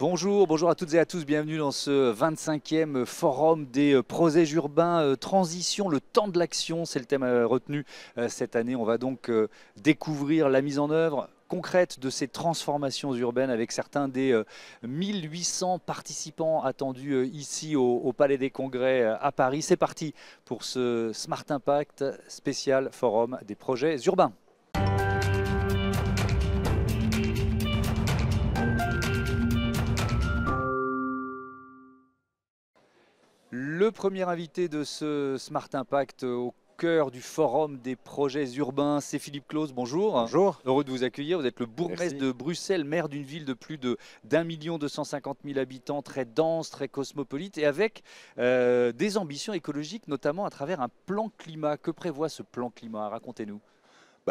Bonjour, bonjour à toutes et à tous, bienvenue dans ce 25e forum des projets urbains transition, le temps de l'action, c'est le thème retenu cette année. On va donc découvrir la mise en œuvre concrète de ces transformations urbaines avec certains des 1800 participants attendus ici au Palais des Congrès à Paris. C'est parti pour ce Smart Impact spécial forum des projets urbains. Le premier invité de ce Smart Impact au cœur du forum des projets urbains, c'est Philippe Claus. Bonjour. Bonjour. Heureux de vous accueillir. Vous êtes le bourgmestre Merci. de Bruxelles, maire d'une ville de plus de d'1 250 000 habitants, très dense, très cosmopolite et avec des ambitions écologiques, notamment à travers un plan climat. Que prévoit ce plan climat? Racontez-nous.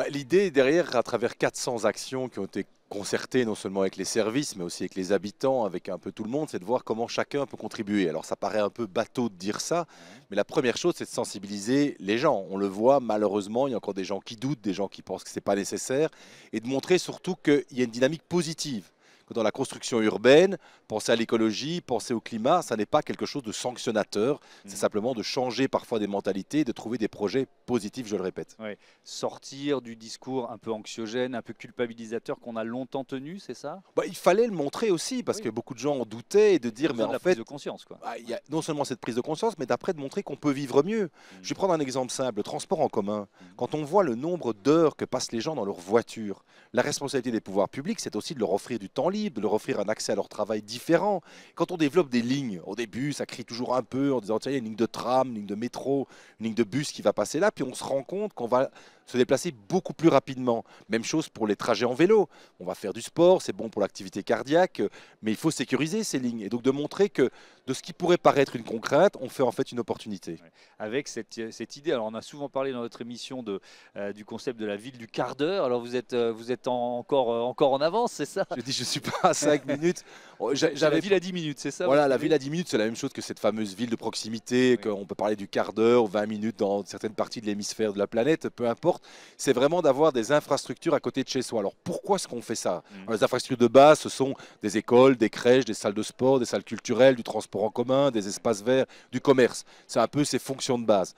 L'idée derrière, à travers 400 actions qui ont été concertées non seulement avec les services, mais aussi avec les habitants, avec un peu tout le monde, c'est de voir comment chacun peut contribuer. Alors ça paraît un peu bateau de dire ça, mais la première chose, c'est de sensibiliser les gens. On le voit, malheureusement, il y a encore des gens qui doutent, des gens qui pensent que ce n'est pas nécessaire, et de montrer surtout qu'il y a une dynamique positive. Que dans la construction urbaine, penser à l'écologie, penser au climat, ça n'est pas quelque chose de sanctionnateur, c'est simplement de changer parfois des mentalités, de trouver des projets positifs, je le répète. Ouais. Sortir du discours un peu anxiogène, un peu culpabilisateur qu'on a longtemps tenu, c'est ça? Il fallait le montrer aussi, parce Oui. que beaucoup de gens en doutaient, et de dire, mais De en la fait, prise de conscience, quoi. il y a non seulement cette prise de conscience, mais d'après de montrer qu'on peut vivre mieux. Je vais prendre un exemple simple, le transport en commun. Quand on voit le nombre d'heures que passent les gens dans leur voiture, la responsabilité des pouvoirs publics, c'est aussi de leur offrir du temps libre, de leur offrir un accès à leur travail différent. Quand on développe des lignes, au début, ça crie toujours un peu en disant, tiens, il y a une ligne de tram, une ligne de métro, une ligne de bus qui va passer là, puis on se rend compte qu'on va se déplacer beaucoup plus rapidement. Même chose pour les trajets en vélo. On va faire du sport, c'est bon pour l'activité cardiaque, mais il faut sécuriser ces lignes. Et donc de montrer que de ce qui pourrait paraître une contrainte, on fait en fait une opportunité. Avec cette idée, alors on a souvent parlé dans notre émission du concept de la ville du quart d'heure. Alors vous êtes encore en avance, c'est ça? Je dis, je ne suis pas à 5 minutes. La ville à 10 minutes, c'est ça? Voilà, la ville à 10 minutes, c'est la même chose que cette fameuse ville de proximité, Oui. qu'on peut parler du quart d'heure, 20 minutes dans certaines parties de l'hémisphère de la planète, peu importe. C'est vraiment d'avoir des infrastructures à côté de chez soi. Alors pourquoi est-ce qu'on fait ça? Les infrastructures de base, ce sont des écoles, des crèches, des salles de sport, des salles culturelles, du transport en commun, des espaces verts, du commerce. C'est un peu ces fonctions de base.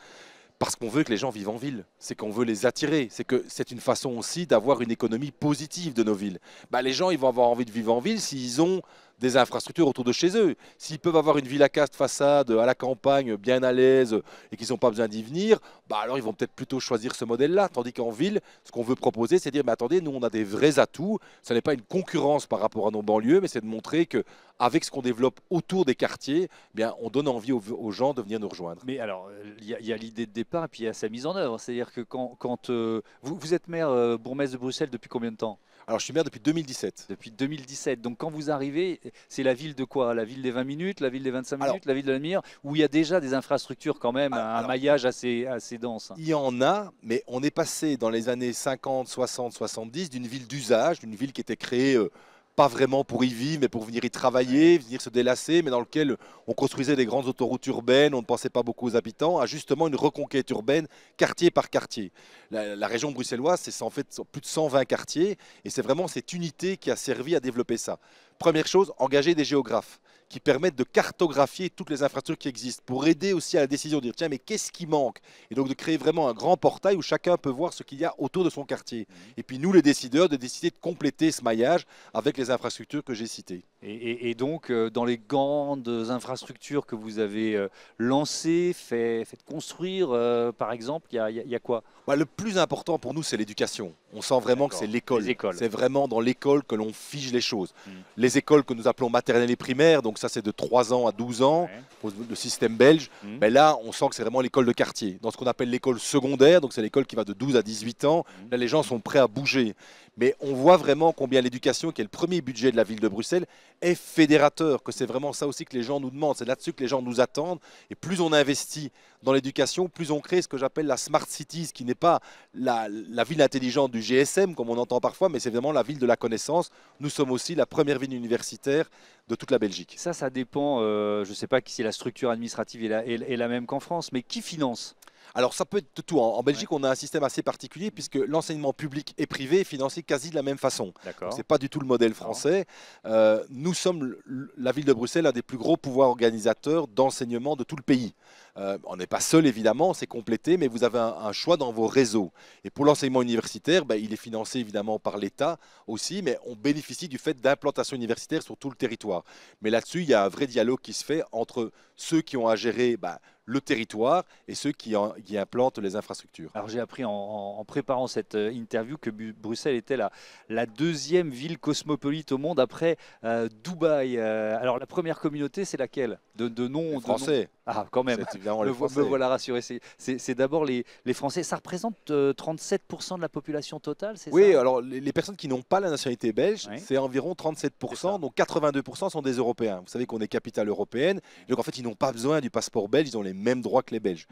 Parce qu'on veut que les gens vivent en ville, c'est qu'on veut les attirer, c'est que c'est une façon aussi d'avoir une économie positive de nos villes. Les gens, ils vont avoir envie de vivre en ville s'ils ont des infrastructures autour de chez eux. S'ils peuvent avoir une villa caste façade à la campagne, bien à l'aise, et qu'ils n'ont pas besoin d'y venir, alors ils vont peut-être plutôt choisir ce modèle-là. Tandis qu'en ville, ce qu'on veut proposer, c'est de dire, mais attendez, nous on a des vrais atouts, ce n'est pas une concurrence par rapport à nos banlieues, mais c'est de montrer qu'avec ce qu'on développe autour des quartiers, on donne envie aux gens de venir nous rejoindre. Mais alors, il y a l'idée de départ et puis il y a sa mise en œuvre. C'est-à-dire que quand vous êtes maire bourgmestre de Bruxelles depuis combien de temps? Alors je suis maire depuis 2017. Depuis 2017. Donc quand vous arrivez, c'est la ville de quoi? La ville des 20 minutes, la ville des 25 minutes, la ville de la demi-heure, où il y a déjà des infrastructures quand même, un maillage assez dense. Il y en a, mais on est passé dans les années 50, 60, 70 d'une ville d'usage, d'une ville qui était créée pas vraiment pour y vivre, mais pour venir y travailler, venir se délasser, mais dans lequel on construisait des grandes autoroutes urbaines, on ne pensait pas beaucoup aux habitants, à justement une reconquête urbaine, quartier par quartier. La région bruxelloise, c'est en fait plus de 120 quartiers, et c'est vraiment cette unité qui a servi à développer ça. Première chose, engager des géographes qui permettent de cartographier toutes les infrastructures qui existent pour aider aussi à la décision de dire tiens mais qu'est-ce qui manque, et donc de créer vraiment un grand portail où chacun peut voir ce qu'il y a autour de son quartier, et puis nous les décideurs de décider de compléter ce maillage avec les infrastructures que j'ai citées. Et donc dans les grandes infrastructures que vous avez lancées, faites construire par exemple, il y a quoi? Le plus important pour nous, c'est l'éducation. On sent vraiment que c'est l'école. C'est vraiment dans l'école que l'on fige les choses. Les écoles que nous appelons maternelles et primaires, donc ça c'est de 3 ans à 12 ans, le système belge, là on sent que c'est vraiment l'école de quartier. Dans ce qu'on appelle l'école secondaire, donc c'est l'école qui va de 12 à 18 ans, là les gens sont prêts à bouger. Mais on voit vraiment combien l'éducation, qui est le premier budget de la ville de Bruxelles, est fédérateur, que c'est vraiment ça aussi que les gens nous demandent, c'est là-dessus que les gens nous attendent. Et plus on investit dans l'éducation, plus on crée ce que j'appelle la Smart Cities, qui n'est pas la ville intelligente du GSM, comme on entend parfois, mais c'est vraiment la ville de la connaissance. Nous sommes aussi la première ville universitaire de toute la Belgique. Ça dépend, je ne sais pas si la structure administrative est la même qu'en France, mais qui finance? Alors ça peut être de tout. En Belgique, on a un système assez particulier puisque l'enseignement public et privé est financé quasi de la même façon. D'accord. Ce n'est pas du tout le modèle français. Nous sommes, la ville de Bruxelles, un des plus gros pouvoirs organisateurs d'enseignement de tout le pays. On n'est pas seul évidemment, c'est complété, mais vous avez un choix dans vos réseaux. Et pour l'enseignement universitaire, il est financé évidemment par l'État aussi, mais on bénéficie du fait d'implantation universitaire sur tout le territoire. Mais là-dessus, il y a un vrai dialogue qui se fait entre ceux qui ont à gérer le territoire et ceux qui implantent les infrastructures. Alors j'ai appris en préparant cette interview que Bruxelles était la deuxième ville cosmopolite au monde après Dubaï. Alors la première communauté, c'est laquelle de nom Français. Ah, quand même. C'est évidemment les Français. Me voilà rassuré. C'est d'abord les Français. Ça représente 37% de la population totale, c'est ça? Oui, alors les personnes qui n'ont pas la nationalité belge, Oui. c'est environ 37%, donc 82% sont des Européens. Vous savez qu'on est capitale européenne, donc en fait ils n'ont pas besoin du passeport belge, ils ont les mêmes droits que les Belges.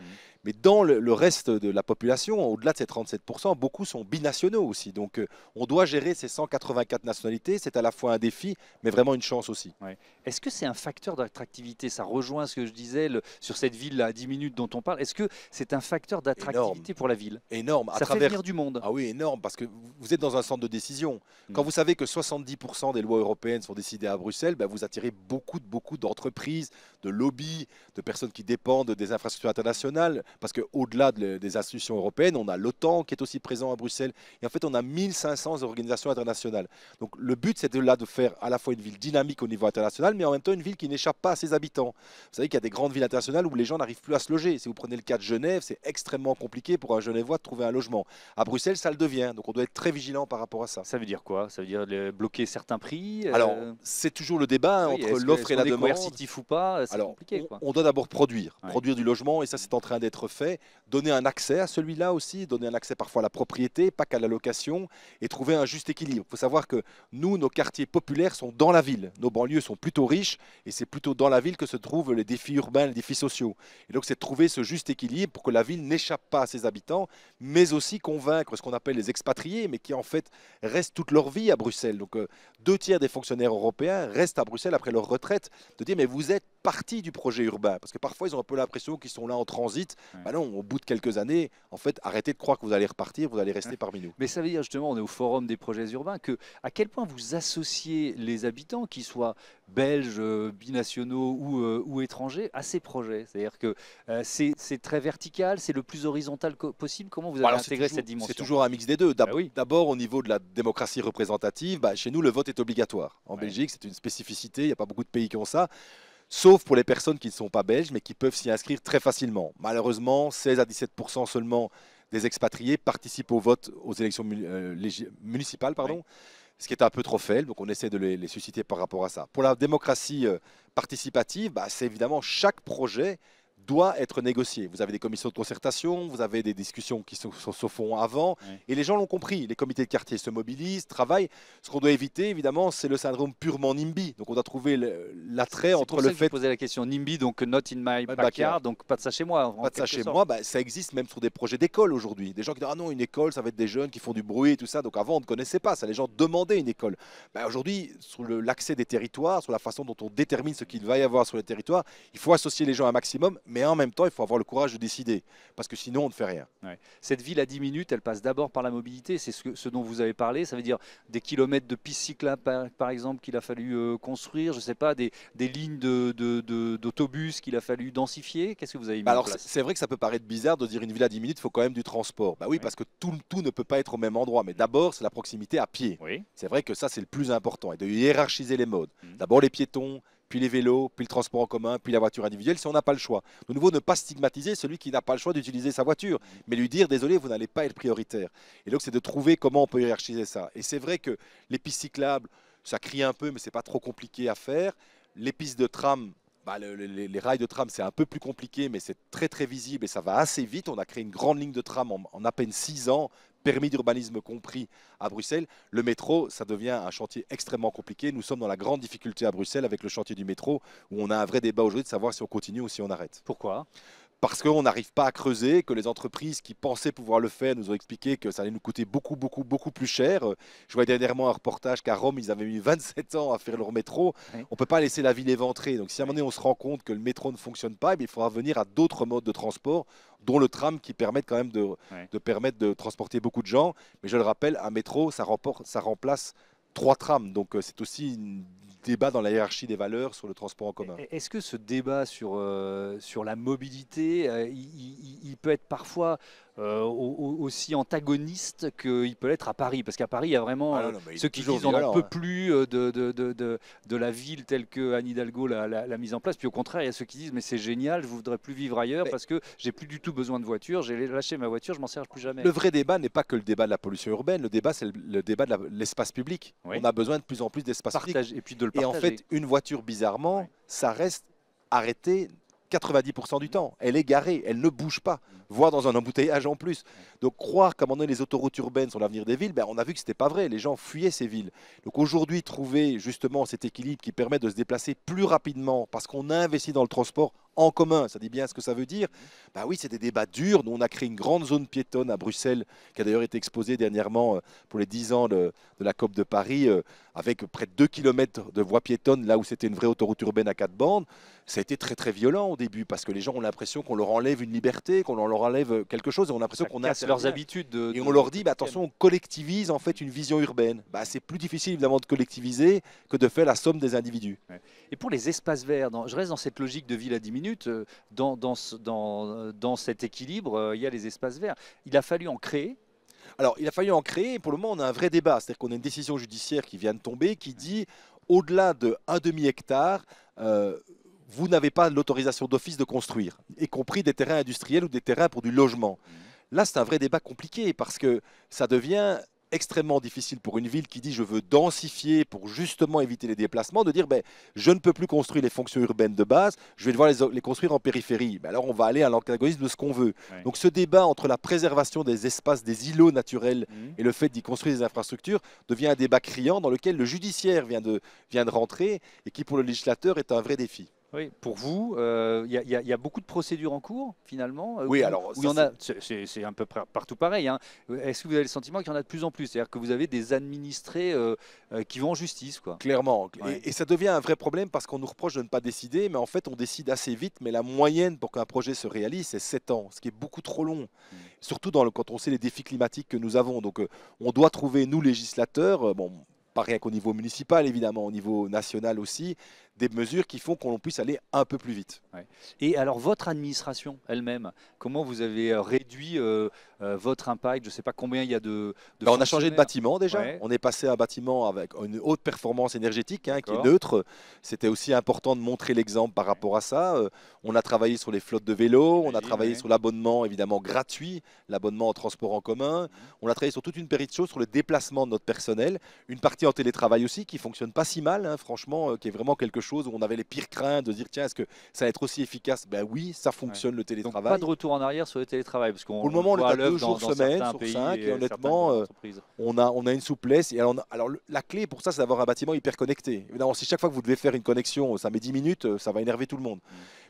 Mais dans le reste de la population, au-delà de ces 37%, beaucoup sont binationaux aussi. Donc on doit gérer ces 184 nationalités, c'est à la fois un défi, mais vraiment une chance aussi. Ouais. Est-ce que c'est un facteur d'attractivité? Ça rejoint ce que je disais sur cette ville à 10 minutes dont on parle. Est-ce que c'est un facteur d'attractivité pour la ville? Énorme. Ça fait venir du monde. Ah oui, énorme, parce que vous êtes dans un centre de décision. Quand vous savez que 70% des lois européennes sont décidées à Bruxelles, vous attirez beaucoup d'entreprises, de lobbies, de personnes qui dépendent des infrastructures internationales, parce qu'au-delà des institutions européennes, on a l'OTAN qui est aussi présent à Bruxelles, et en fait on a 1500 organisations internationales. Donc le but c'est de faire à la fois une ville dynamique au niveau international, mais en même temps une ville qui n'échappe pas à ses habitants. Vous savez qu'il y a des grandes villes internationales où les gens n'arrivent plus à se loger. Si vous prenez le cas de Genève, c'est extrêmement compliqué pour un Genevois de trouver un logement. À Bruxelles, ça le devient, donc on doit être très vigilant par rapport à ça. Ça veut dire quoi? Ça veut dire bloquer certains prix? Alors, c'est toujours le débat entre l'offre et la demande. Coercitif ou pas, c'est compliqué. On doit d'abord produire du logement, et ça c'est en train d'être fait. Donner un accès à celui-là aussi, donner un accès parfois à la propriété, pas qu'à la location, et trouver un juste équilibre. Il faut savoir que nous, nos quartiers populaires sont dans la ville. Nos banlieues sont plutôt riches, et c'est plutôt dans la ville que se trouvent les défis urbains, les défis sociaux. Et donc c'est de trouver ce juste équilibre pour que la ville n'échappe pas à ses habitants, mais aussi convaincre ce qu'on appelle les expatriés, mais qui en fait restent toute leur vie à Bruxelles. Donc 2/3 des fonctionnaires européens restent à Bruxelles après leur retraite, de dire mais vous êtes partie du projet urbain, parce que parfois ils ont un peu l'impression qu'ils sont là en transit. Non, au bout de quelques années, en fait, arrêtez de croire que vous allez repartir, vous allez rester parmi nous. Mais ça veut dire justement, on est au forum des projets urbains, à quel point vous associez les habitants, qu'ils soient belges, binationaux ou étrangers, à ces projets. C'est-à-dire que c'est très vertical, c'est le plus horizontal possible. Comment vous avez intégré cette dimension? C'est toujours un mix des deux. D'abord, au niveau de la démocratie représentative, chez nous, le vote est obligatoire. En Belgique, c'est une spécificité, il n'y a pas beaucoup de pays qui ont ça. Sauf pour les personnes qui ne sont pas belges, mais qui peuvent s'y inscrire très facilement. Malheureusement, 16 à 17% seulement des expatriés participent au vote aux élections municipales, ce qui est un peu trop faible, donc on essaie de les susciter par rapport à ça. Pour la démocratie participative, c'est évidemment chaque projet doit être négocié. Vous avez des commissions de concertation, vous avez des discussions qui se font avant, et les gens l'ont compris. Les comités de quartier se mobilisent, travaillent. Ce qu'on doit éviter, évidemment, c'est le syndrome purement NIMBY. Donc on doit trouver l'attrait entre le fait... C'est pour ça que je posais la question NIMBY, donc not in my backyard, donc pas de ça chez moi. Pas de ça chez moi, ça existe même sur des projets d'école aujourd'hui. Des gens qui disent « Ah non, une école, ça va être des jeunes qui font du bruit et tout ça ». Donc avant, on ne connaissait pas ça. Les gens demandaient une école. Aujourd'hui, sur l'accès des territoires, sur la façon dont on détermine ce qu'il va y avoir sur le territoire, il faut associer les gens un maximum, mais en même temps, il faut avoir le courage de décider, parce que sinon, on ne fait rien. Cette ville à 10 minutes, elle passe d'abord par la mobilité, c'est ce dont vous avez parlé, ça veut dire des kilomètres de pistes cyclables, par exemple, qu'il a fallu construire, je ne sais pas, des lignes d'autobus qu'il a fallu densifier. Qu'est-ce que vous avez mis en place? C'est vrai que ça peut paraître bizarre de dire une ville à 10 minutes, il faut quand même du transport. Oui, parce que tout ne peut pas être au même endroit, mais d'abord, c'est la proximité à pied. C'est vrai que ça, c'est le plus important, et de hiérarchiser les modes. D'abord les piétons, puis les vélos, puis le transport en commun, puis la voiture individuelle, si on n'a pas le choix. De nouveau, ne pas stigmatiser celui qui n'a pas le choix d'utiliser sa voiture, mais lui dire, désolé, vous n'allez pas être prioritaire. Et donc, c'est de trouver comment on peut hiérarchiser ça. Et c'est vrai que les pistes cyclables, ça crie un peu, mais c'est pas trop compliqué à faire. Les pistes de tram, les rails de tram, c'est un peu plus compliqué, mais c'est très très visible et ça va assez vite. On a créé une grande ligne de tram en à peine 6 ans, permis d'urbanisme compris à Bruxelles. Le métro, ça devient un chantier extrêmement compliqué. Nous sommes dans la grande difficulté à Bruxelles avec le chantier du métro, où on a un vrai débat aujourd'hui de savoir si on continue ou si on arrête. Pourquoi ? parce qu'on n'arrive pas à creuser, que les entreprises qui pensaient pouvoir le faire nous ont expliqué que ça allait nous coûter beaucoup, beaucoup, beaucoup plus cher. Je voyais dernièrement un reportage qu'à Rome, ils avaient mis 27 ans à faire leur métro. Oui. On ne peut pas laisser la ville éventrée. Donc si à un moment donné on se rend compte que le métro ne fonctionne pas, eh bien, il faudra venir à d'autres modes de transport, dont le tram qui permettent quand même permettre de transporter beaucoup de gens. Mais je le rappelle, un métro, ça remplace 3 trams. Donc c'est aussi un débat dans la hiérarchie des valeurs sur le transport en commun. Est-ce que ce débat sur la mobilité, il peut être parfois aussi antagoniste qu'il peut l'être à Paris? Parce qu'à Paris, il y a vraiment Ah non, mais il ceux est qui toujours disent on n'en violent, peut hein. plus de la ville telle que Anne Hidalgo l'a mise en place. Puis au contraire, il y a ceux qui disent mais c'est génial, je ne voudrais plus vivre ailleurs Mais parce que j'ai plus du tout besoin de voiture, j'ai lâché ma voiture, je m'en sers plus jamais. le vrai débat n'est pas que le débat de la pollution urbaine, le débat c'est le débat de l'espace public. Oui. On a besoin de plus en plus d'espace public. Et puis de le Et en partager. fait, une voiture, bizarrement, Ouais. ça reste arrêté 90% du temps. Elle est garée, elle ne bouge pas, voire dans un embouteillage en plus. Donc croire qu'à un moment donné, les autoroutes urbaines sont l'avenir des villes, ben, on a vu que ce n'était pas vrai. Les gens fuyaient ces villes. Donc aujourd'hui, trouver justement cet équilibre qui permet de se déplacer plus rapidement parce qu'on a investi dans le transport en commun, ça dit bien ce que ça veut dire. Ben oui, c'est des débats durs. Nous, on a créé une grande zone piétonne à Bruxelles qui a d'ailleurs été exposée dernièrement pour les 10 ans de la COP de Paris avec près de 2 km de voies piétonnes là où c'était une vraie autoroute urbaine à 4 bandes. Ça a été très très violent au début parce que les gens ont l'impression qu'on leur enlève une liberté, qu'on leur enlève quelque chose et on a l'impression qu'on Casse leurs habitudes. et on leur dit, bah, attention, on collectivise en fait une vision urbaine. Bah, c'est plus difficile évidemment de collectiviser que de faire la somme des individus. Et pour les espaces verts, je reste dans cette logique de ville à 10 minutes, dans cet équilibre, il y a les espaces verts. Il a fallu en créer. Alors, il a fallu en créer et pour le moment, on a un vrai débat. C'est-à-dire qu'on a une décision judiciaire qui vient de tomber qui dit, au-delà de 1,5 hectare, vous n'avez pas l'autorisation d'office de construire, y compris des terrains industriels ou des terrains pour du logement. Là, c'est un vrai débat compliqué parce que ça devient extrêmement difficile pour une ville qui dit je veux densifier pour justement éviter les déplacements, de dire ben, je ne peux plus construire les fonctions urbaines de base, je vais devoir les construire en périphérie. Ben alors on va aller à l'antagonisme de ce qu'on veut. Ouais. Donc ce débat entre la préservation des espaces, des îlots naturels et le fait d'y construire des infrastructures devient un débat criant dans lequel le judiciaire vient de rentrer et qui pour le législateur est un vrai défi. Oui, pour vous, il y a beaucoup de procédures en cours, finalement. Oui, alors, où il y en a, c'est un peu partout pareil. Hein. Est-ce que vous avez le sentiment qu'il y en a de plus en plus? C'est-à-dire que vous avez des administrés qui vont en justice, quoi. Clairement. Ouais. Et ça devient un vrai problème parce qu'on nous reproche de ne pas décider, mais en fait, on décide assez vite. Mais la moyenne pour qu'un projet se réalise, c'est 7 ans, ce qui est beaucoup trop long. Surtout quand on sait les défis climatiques que nous avons. Donc, on doit trouver, nous, législateurs, bon, pas rien qu'au niveau municipal, évidemment, au niveau national aussi, des mesures qui font qu'on puisse aller un peu plus vite. Ouais. Et alors, votre administration elle-même, comment vous avez réduit votre impact? Je ne sais pas combien il y a de On a changé de bâtiment déjà. Ouais. On est passé à un bâtiment avec une haute performance énergétique qui est D'accord. neutre. C'était aussi important de montrer l'exemple par rapport à ça. On a travaillé sur les flottes de vélos, on a travaillé sur l'abonnement évidemment gratuit, l'abonnement en transport en commun. On a travaillé sur toute une série de choses, sur le déplacement de notre personnel. Une partie en télétravail aussi qui fonctionne pas si mal, hein, franchement, qui est vraiment quelque chose où on avait les pires craintes de dire tiens, est-ce que ça va être aussi efficace? Ben oui, ça fonctionne le télétravail. Donc pas de retour en arrière sur le télétravail parce pour le moment, on est à 2 jours semaine sur 5 et honnêtement, on a une souplesse. Et alors, la clé pour ça, c'est d'avoir un bâtiment hyper connecté. Évidemment, si chaque fois que vous devez faire une connexion, ça met 10 minutes, ça va énerver tout le monde.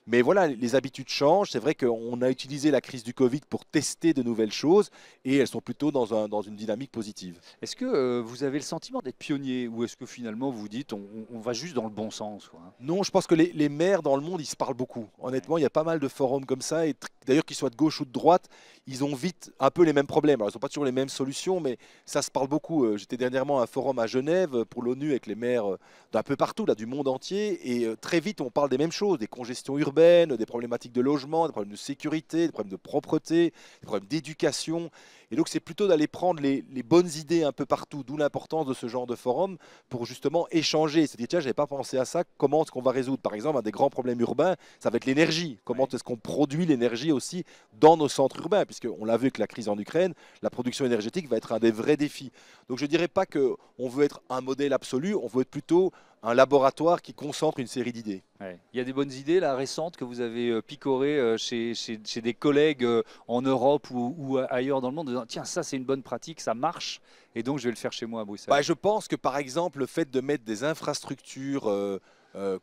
Mais voilà, les habitudes changent. C'est vrai qu'on a utilisé la crise du Covid pour tester de nouvelles choses et elles sont plutôt dans une dynamique positive. Est-ce que vous avez le sentiment d'être pionnier ou est-ce que finalement vous dites on va juste dans le bon sens, quoi, hein? Non, je pense que les maires dans le monde, ils se parlent beaucoup. Honnêtement, il y a pas mal de forums comme ça. Et d'ailleurs, qu'ils soient de gauche ou de droite, ils ont vite un peu les mêmes problèmes. Alors, ils n'ont pas toujours les mêmes solutions, mais ça se parle beaucoup. J'étais dernièrement à un forum à Genève pour l'ONU avec les maires d'un peu partout, là, du monde entier. Et très vite, on parle des mêmes choses, des congestions urbaines, des problématiques de logement, des problèmes de sécurité, des problèmes de propreté, des problèmes d'éducation. Et donc, c'est plutôt d'aller prendre les bonnes idées un peu partout, d'où l'importance de ce genre de forum pour justement échanger. Se dire, tiens, je n'avais pas pensé à ça, comment est-ce qu'on va résoudre? Par exemple, un des grands problèmes urbains, ça va être l'énergie. Comment est-ce qu'on produit l'énergie aussi dans nos centres urbains? Puisqu'on l'a vu avec la crise en Ukraine, la production énergétique va être un des vrais défis. Donc, je ne dirais pas qu'on veut être un modèle absolu, on veut être plutôt un laboratoire qui concentre une série d'idées. Ouais. Il y a des bonnes idées là, récentes que vous avez picorées chez des collègues en Europe ou ailleurs dans le monde, en disant tiens, ça c'est une bonne pratique, ça marche, et donc je vais le faire chez moi à Bruxelles. Bah, je pense que par exemple, le fait de mettre des infrastructures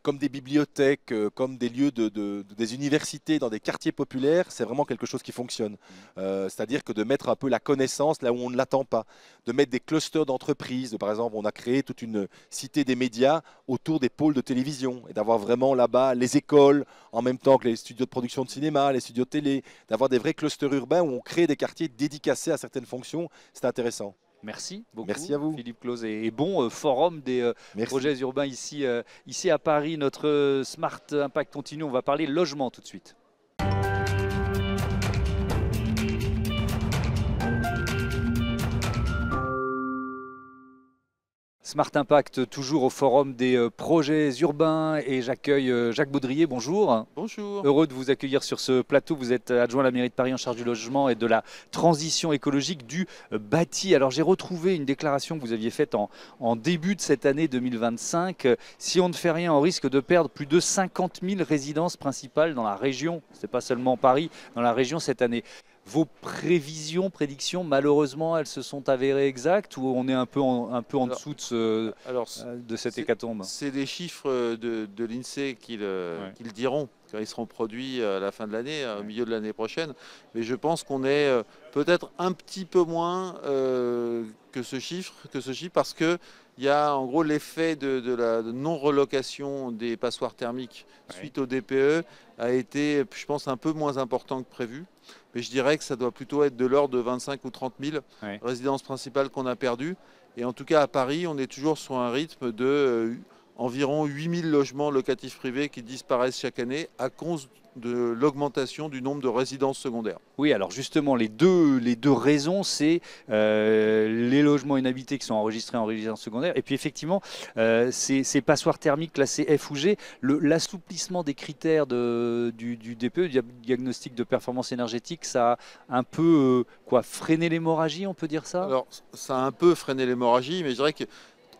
comme des bibliothèques, comme des lieux des universités dans des quartiers populaires, c'est vraiment quelque chose qui fonctionne. C'est-à-dire que de mettre un peu la connaissance là où on ne l'attend pas, de mettre des clusters d'entreprises. Par exemple, on a créé toute une cité des médias autour des pôles de télévision et d'avoir vraiment là-bas les écoles, en même temps que les studios de production de cinéma, les studios de télé, d'avoir des vrais clusters urbains où on crée des quartiers dédicacés à certaines fonctions. C'est intéressant. Merci beaucoup, Merci à vous. Philippe Closet. Et bon forum des projets urbains ici, ici à Paris. Notre Smart Impact continue. On va parler logement tout de suite. Smart Impact, toujours au forum des projets urbains, et j'accueille Jacques Baudrier, bonjour. Bonjour. Heureux de vous accueillir sur ce plateau. Vous êtes adjoint à la mairie de Paris en charge du logement et de la transition écologique du bâti. Alors j'ai retrouvé une déclaration que vous aviez faite en début de cette année 2025. Si on ne fait rien, on risque de perdre plus de 50 000 résidences principales dans la région. Ce n'est pas seulement Paris, dans la région cette année. Vos prédictions, malheureusement, elles se sont avérées exactes, ou on est un peu en dessous de cette hécatombe? C'est des chiffres de l'INSEE qui le diront quand ils seront produits à la fin de l'année, au milieu de l'année prochaine. Mais je pense qu'on est peut-être un petit peu moins que ce chiffre, parce que il y a en gros l'effet de la non-relocation des passoires thermiques suite au DPE a été, je pense, un peu moins important que prévu. Mais je dirais que ça doit plutôt être de l'ordre de 25 ou 30 000 résidences principales qu'on a perdues. Et en tout cas, à Paris, on est toujours sur un rythme de environ 8 000 logements locatifs privés qui disparaissent chaque année à cause de l'augmentation du nombre de résidences secondaires. Oui, alors justement, les deux raisons, c'est les logements inhabités qui sont enregistrés en résidence secondaire, et puis effectivement, ces passoires thermiques classées F ou G, l'assouplissement des critères du DPE, du diagnostic de performance énergétique, ça a un peu freiné l'hémorragie, on peut dire ça? Alors, ça a un peu freiné l'hémorragie, mais je dirais que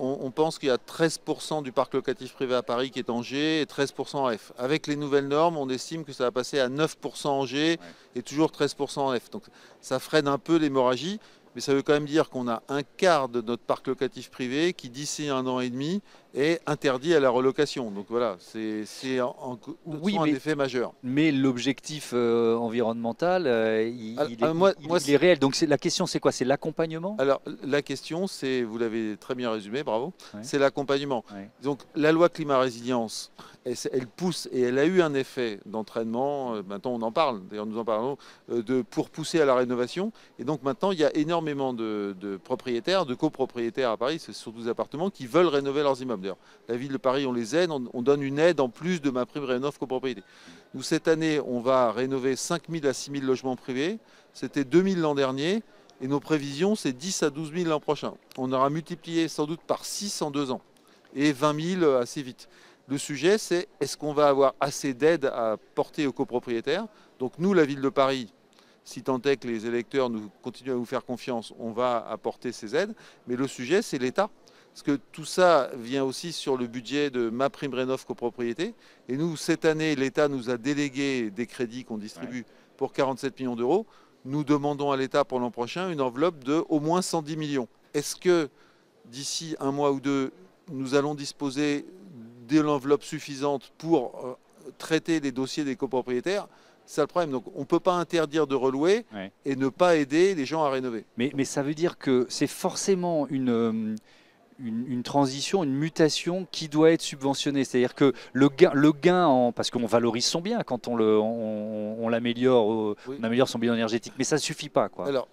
on pense qu'il y a 13% du parc locatif privé à Paris qui est en G et 13% en F. Avec les nouvelles normes, on estime que ça va passer à 9% en G et toujours 13% en F. Donc ça freine un peu l'hémorragie, mais ça veut quand même dire qu'on a un quart de notre parc locatif privé qui, d'ici 1 an et demi, est interdit à la relocation. Donc voilà, c'est un effet majeur. Mais l'objectif environnemental, il est réel. Donc la question, c'est quoi? C'est l'accompagnement? Alors la question, c'est, vous l'avez très bien résumé, bravo, c'est l'accompagnement. Donc la loi climat-résilience, elle pousse, et elle a eu un effet d'entraînement, maintenant on en parle, d'ailleurs nous en parlons, pour pousser à la rénovation. Et donc maintenant, il y a énormément de propriétaires, de copropriétaires à Paris, c'est surtout des appartements, qui veulent rénover leurs immeubles. La ville de Paris, on les aide, on donne une aide en plus de ma prime rénov copropriété. Nous, cette année, on va rénover 5 000 à 6 000 logements privés. C'était 2 000 l'an dernier. Et nos prévisions, c'est 10 à 12 000 l'an prochain. On aura multiplié sans doute par 6 en 2 ans. Et 20 000 assez vite. Le sujet, c'est est-ce qu'on va avoir assez d'aides à porter aux copropriétaires? Donc nous, la ville de Paris, si tant est que les électeurs nous continuent à nous faire confiance, on va apporter ces aides. Mais le sujet, c'est l'État. Parce que tout ça vient aussi sur le budget de ma prime rénov copropriété. Et nous, cette année, l'État nous a délégué des crédits qu'on distribue pour 47 millions d'euros. Nous demandons à l'État pour l'an prochain une enveloppe de au moins 110 millions. Est-ce que d'ici 1 mois ou 2, nous allons disposer de l'enveloppe suffisante pour traiter les dossiers des copropriétaires? C'est le problème. Donc on ne peut pas interdire de relouer et ne pas aider les gens à rénover. Mais ça veut dire que c'est forcément une transition, une mutation qui doit être subventionnée. C'est-à-dire que le gain parce qu'on valorise son bien quand on l'améliore, on améliore son bilan énergétique, mais ça ne suffit pas, quoi. Alors,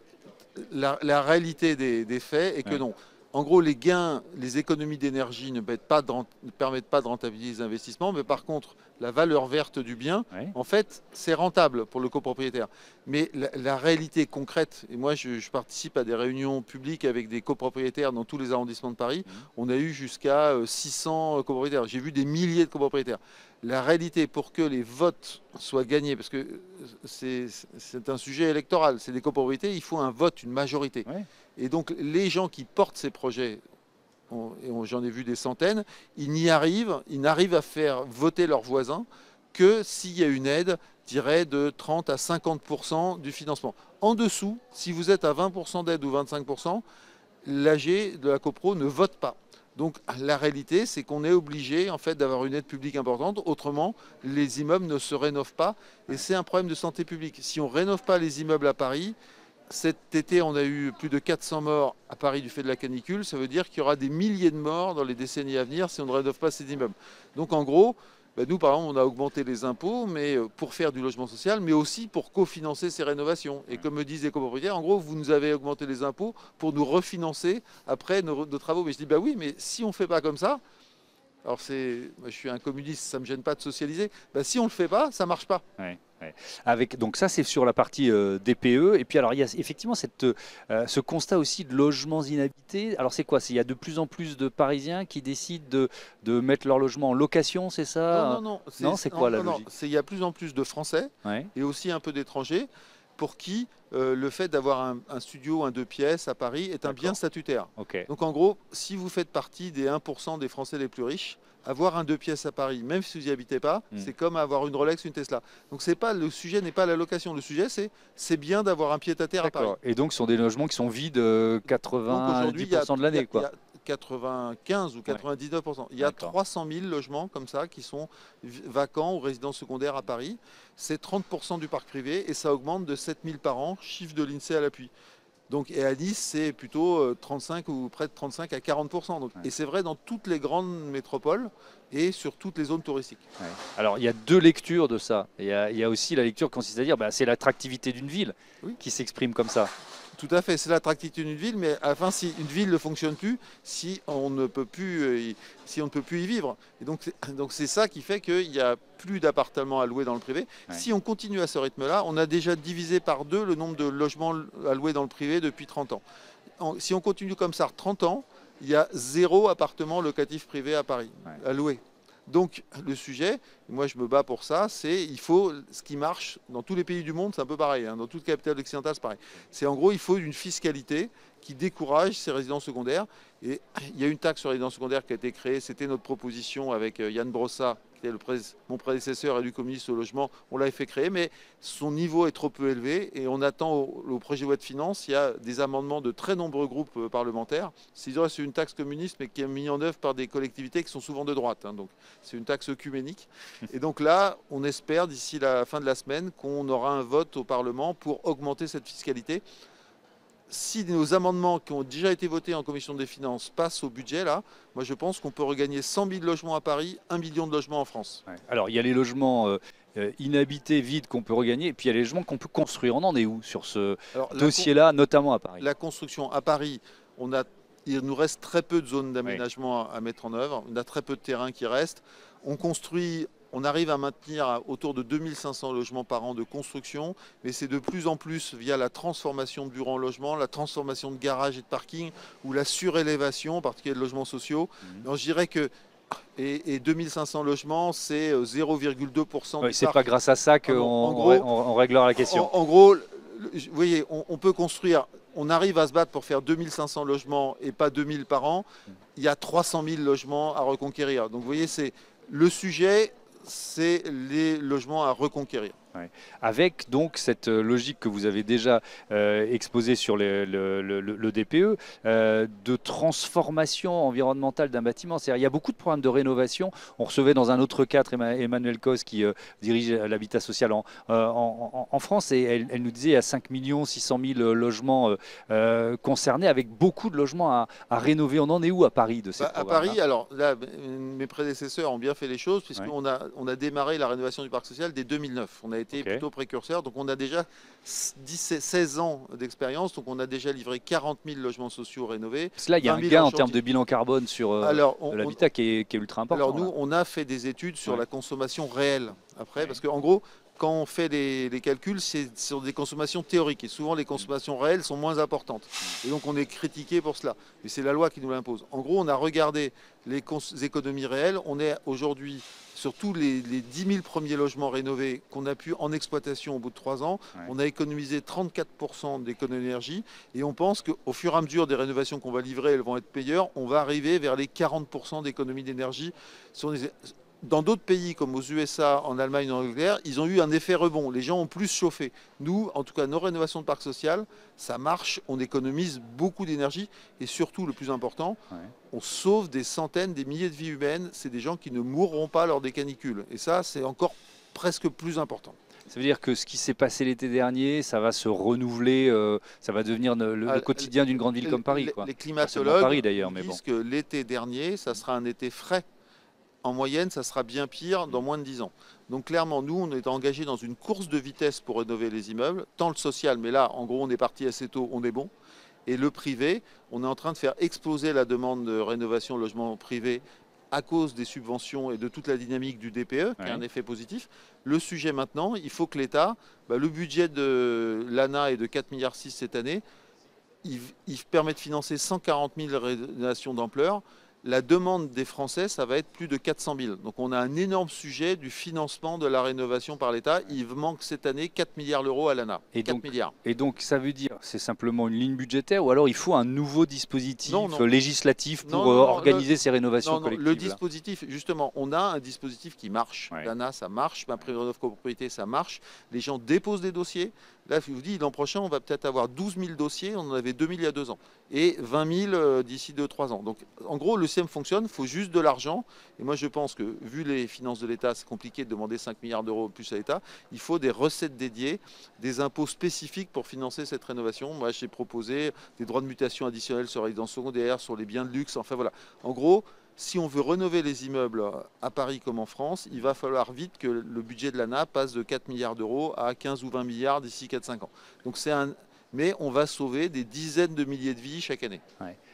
la réalité des faits est que non. En gros, les gains, les économies d'énergie ne permettent pas de rentabiliser les investissements, mais par contre, la valeur verte du bien, en fait, c'est rentable pour le copropriétaire. Mais la réalité concrète, et moi je participe à des réunions publiques avec des copropriétaires dans tous les arrondissements de Paris, on a eu jusqu'à 600 copropriétaires. J'ai vu des milliers de copropriétaires. La réalité, pour que les votes soient gagnés, parce que c'est un sujet électoral, c'est des copropriétés, il faut un vote, une majorité. Et donc les gens qui portent ces projets, j'en ai vu des centaines, ils n'arrivent à faire voter leurs voisins que s'il y a une aide, je dirais, de 30 à 50% du financement. En dessous, si vous êtes à 20% d'aide ou 25%, l'AG de la copro ne vote pas. Donc la réalité, c'est qu'on est obligé en fait d'avoir une aide publique importante. Autrement, les immeubles ne se rénovent pas. Et c'est un problème de santé publique. Si on ne rénove pas les immeubles à Paris, cet été, on a eu plus de 400 morts à Paris du fait de la canicule. Ça veut dire qu'il y aura des milliers de morts dans les décennies à venir si on ne rénove pas ces immeubles. Donc en gros, nous, par exemple, on a augmenté les impôts mais pour faire du logement social, mais aussi pour cofinancer ces rénovations. Et comme me disent les copropriétaires, en gros, vous nous avez augmenté les impôts pour nous refinancer après nos travaux. Mais je dis, bah oui, mais si on ne fait pas comme ça, alors moi, je suis un communiste, ça ne me gêne pas de socialiser, si on ne le fait pas, ça ne marche pas. Ouais. Ouais. Donc ça, c'est sur la partie DPE. Et puis alors, il y a effectivement ce constat aussi de logements inhabités. Alors c'est quoi? Il y a de plus en plus de Parisiens qui décident de mettre leur logement en location, c'est ça? Non, c'est quoi la logique? Il y a plus en plus de Français et aussi un peu d'étrangers pour qui le fait d'avoir un studio, un 2 pièces à Paris est un bien statutaire. Donc en gros, si vous faites partie des 1% des Français les plus riches, avoir un 2 pièces à Paris, même si vous n'y habitez pas, c'est comme avoir une Rolex, une Tesla. Donc le sujet n'est pas la location, le sujet c'est bien d'avoir un pied-à-terre à Paris. Et donc ce sont des logements qui sont vides 90% de l'année, quoi. 95 ou 99%. Il y a 300 000 logements comme ça qui sont vacants ou résidences secondaires à Paris. C'est 30% du parc privé et ça augmente de 7 000 par an, chiffre de l'INSEE à l'appui. Donc, et à Nice, c'est plutôt 35 ou près de 35 à 40%. Donc, et c'est vrai dans toutes les grandes métropoles et sur toutes les zones touristiques. Alors, il y a deux lectures de ça. Il y a aussi la lecture qui consiste à dire c'est l'attractivité d'une ville qui s'exprime comme ça. Tout à fait, c'est l'attractivité d'une ville, mais à la fin, si une ville ne fonctionne plus, si on ne peut plus y vivre. Et donc c'est ça qui fait qu'il n'y a plus d'appartements à louer dans le privé. Si on continue à ce rythme-là, on a déjà divisé par 2 le nombre de logements à louer dans le privé depuis 30 ans. Si on continue comme ça 30 ans, il y a 0 appartement locatif privé à Paris à louer. Donc le sujet, moi je me bats pour ça, c'est il faut ce qui marche dans tous les pays du monde, c'est un peu pareil, dans toute capitale occidentale c'est pareil. C'est en gros il faut une fiscalité qui décourage ces résidences secondaires. Et il y a une taxe sur les résidences secondaires qui a été créée, c'était notre proposition avec Yann Brossat, qui était mon prédécesseur élu communiste au logement, on l'avait fait créer, mais son niveau est trop peu élevé et on attend au projet de loi de finances, il y a des amendements de très nombreux groupes parlementaires. C'est une taxe communiste mais qui est mise en œuvre par des collectivités qui sont souvent de droite, donc c'est une taxe œcuménique. Et donc là, on espère d'ici la fin de la semaine qu'on aura un vote au Parlement pour augmenter cette fiscalité. Si nos amendements qui ont déjà été votés en commission des finances passent au budget, là, moi je pense qu'on peut regagner 100 000 logements à Paris, 1 million de logements en France. Alors il y a les logements inhabités, vides qu'on peut regagner, et puis il y a les logements qu'on peut construire. On en est où sur ce dossier-là, notamment à Paris? La construction à Paris, il nous reste très peu de zones d'aménagement à mettre en œuvre. On a très peu de terrain qui reste. On arrive à maintenir autour de 2500 logements par an de construction, mais c'est de plus en plus via la transformation de bureaux en logements, la transformation de garages et de parkings, ou la surélévation, en particulier de logements sociaux. Donc, je dirais que 2500 logements, c'est 0,2%. Oui, c'est pas grâce à ça qu'on réglera la question. En gros, vous voyez, on peut construire, on arrive à se battre pour faire 2500 logements et pas 2000 par an. Il y a 300 000 logements à reconquérir. Donc vous voyez, le sujet, c'est les logements à reconquérir. Avec donc cette logique que vous avez déjà exposée sur le DPE, de transformation environnementale d'un bâtiment. C'est-à-dire, il y a beaucoup de programmes de rénovation. On recevait dans un autre cadre Emmanuel Cos qui dirige l'habitat social en France, et elle nous disait il y a 5 600 000 logements concernés, avec beaucoup de logements à rénover. On en est où à Paris de ces programmes? À Paris, alors là, mes prédécesseurs ont bien fait les choses, puisqu'on a démarré la rénovation du parc social dès 2009. On a été plutôt précurseur, donc on a déjà 16 ans d'expérience, donc on a déjà livré 40 000 logements sociaux rénovés. Là, il y a un gain en termes de bilan carbone sur l'habitat qui est ultra important. Alors nous, on a fait des études sur la consommation réelle, après, parce qu'en gros, quand on fait les calculs, c'est sur des consommations théoriques, et souvent les consommations réelles sont moins importantes. Et donc on est critiqué pour cela, mais c'est la loi qui nous l'impose. En gros, on a regardé les économies réelles, on est aujourd'hui sur tous les 10 000 premiers logements rénovés qu'on a pu en exploitation au bout de 3 ans, on a économisé 34% d'économie d'énergie, et on pense qu'au fur et à mesure des rénovations qu'on va livrer, elles vont être meilleures, on va arriver vers les 40% d'économie d'énergie. dans d'autres pays comme aux USA, en Allemagne, en Angleterre, ils ont eu un effet rebond. Les gens ont plus chauffé. Nous, en tout cas, nos rénovations de parcs social, ça marche, on économise beaucoup d'énergie et surtout, le plus important, on sauve des centaines, des milliers de vies humaines. C'est des gens qui ne mourront pas lors des canicules. Et ça, c'est encore presque plus important. Ça veut dire que ce qui s'est passé l'été dernier, ça va se renouveler, ça va devenir le quotidien d'une grande ville comme Paris, quoi. Les climatologues Paris, d'ailleurs, mais disent que l'été dernier, ça sera un été frais. En moyenne, ça sera bien pire dans moins de 10 ans. Donc clairement, nous, on est engagés dans une course de vitesse pour rénover les immeubles, tant le social, mais là, en gros, on est parti assez tôt, on est bon. Et le privé, on est en train de faire exploser la demande de rénovation de logement privé à cause des subventions et de toute la dynamique du DPE, qui a un effet positif. Le sujet maintenant, il faut que l'État, le budget de l'ANA est de 4,6 milliards cette année, il permet de financer 140 000 rénovations d'ampleur. La demande des Français, ça va être plus de 400 000. Donc on a un énorme sujet du financement de la rénovation par l'État. Il manque cette année 4 milliards d'euros à l'ANA. Et donc ça veut dire, c'est simplement une ligne budgétaire ou alors il faut un nouveau dispositif législatif pour organiser ces rénovations collectives? Le dispositif, justement, on a un dispositif qui marche. L'ANA, ça marche. Ma prime rénov copropriété, ça marche. Les gens déposent des dossiers. Là, je vous dis, l'an prochain, on va peut-être avoir 12 000 dossiers. On en avait 2 000 il y a 2 ans. Et 20 000 d'ici 2-3 ans. Donc, en gros, le système fonctionne. Il faut juste de l'argent. Et moi, je pense que, vu les finances de l'État, c'est compliqué de demander 5 milliards d'euros plus à l'État. Il faut des recettes dédiées, des impôts spécifiques pour financer cette rénovation. Moi, j'ai proposé des droits de mutation additionnels sur les résidences secondaires, sur les biens de luxe. Enfin, voilà. En gros, si on veut rénover les immeubles à Paris comme en France, il va falloir vite que le budget de l'ANA passe de 4 milliards d'euros à 15 ou 20 milliards d'ici 4-5 ans. Donc mais on va sauver des dizaines de milliers de vies chaque année.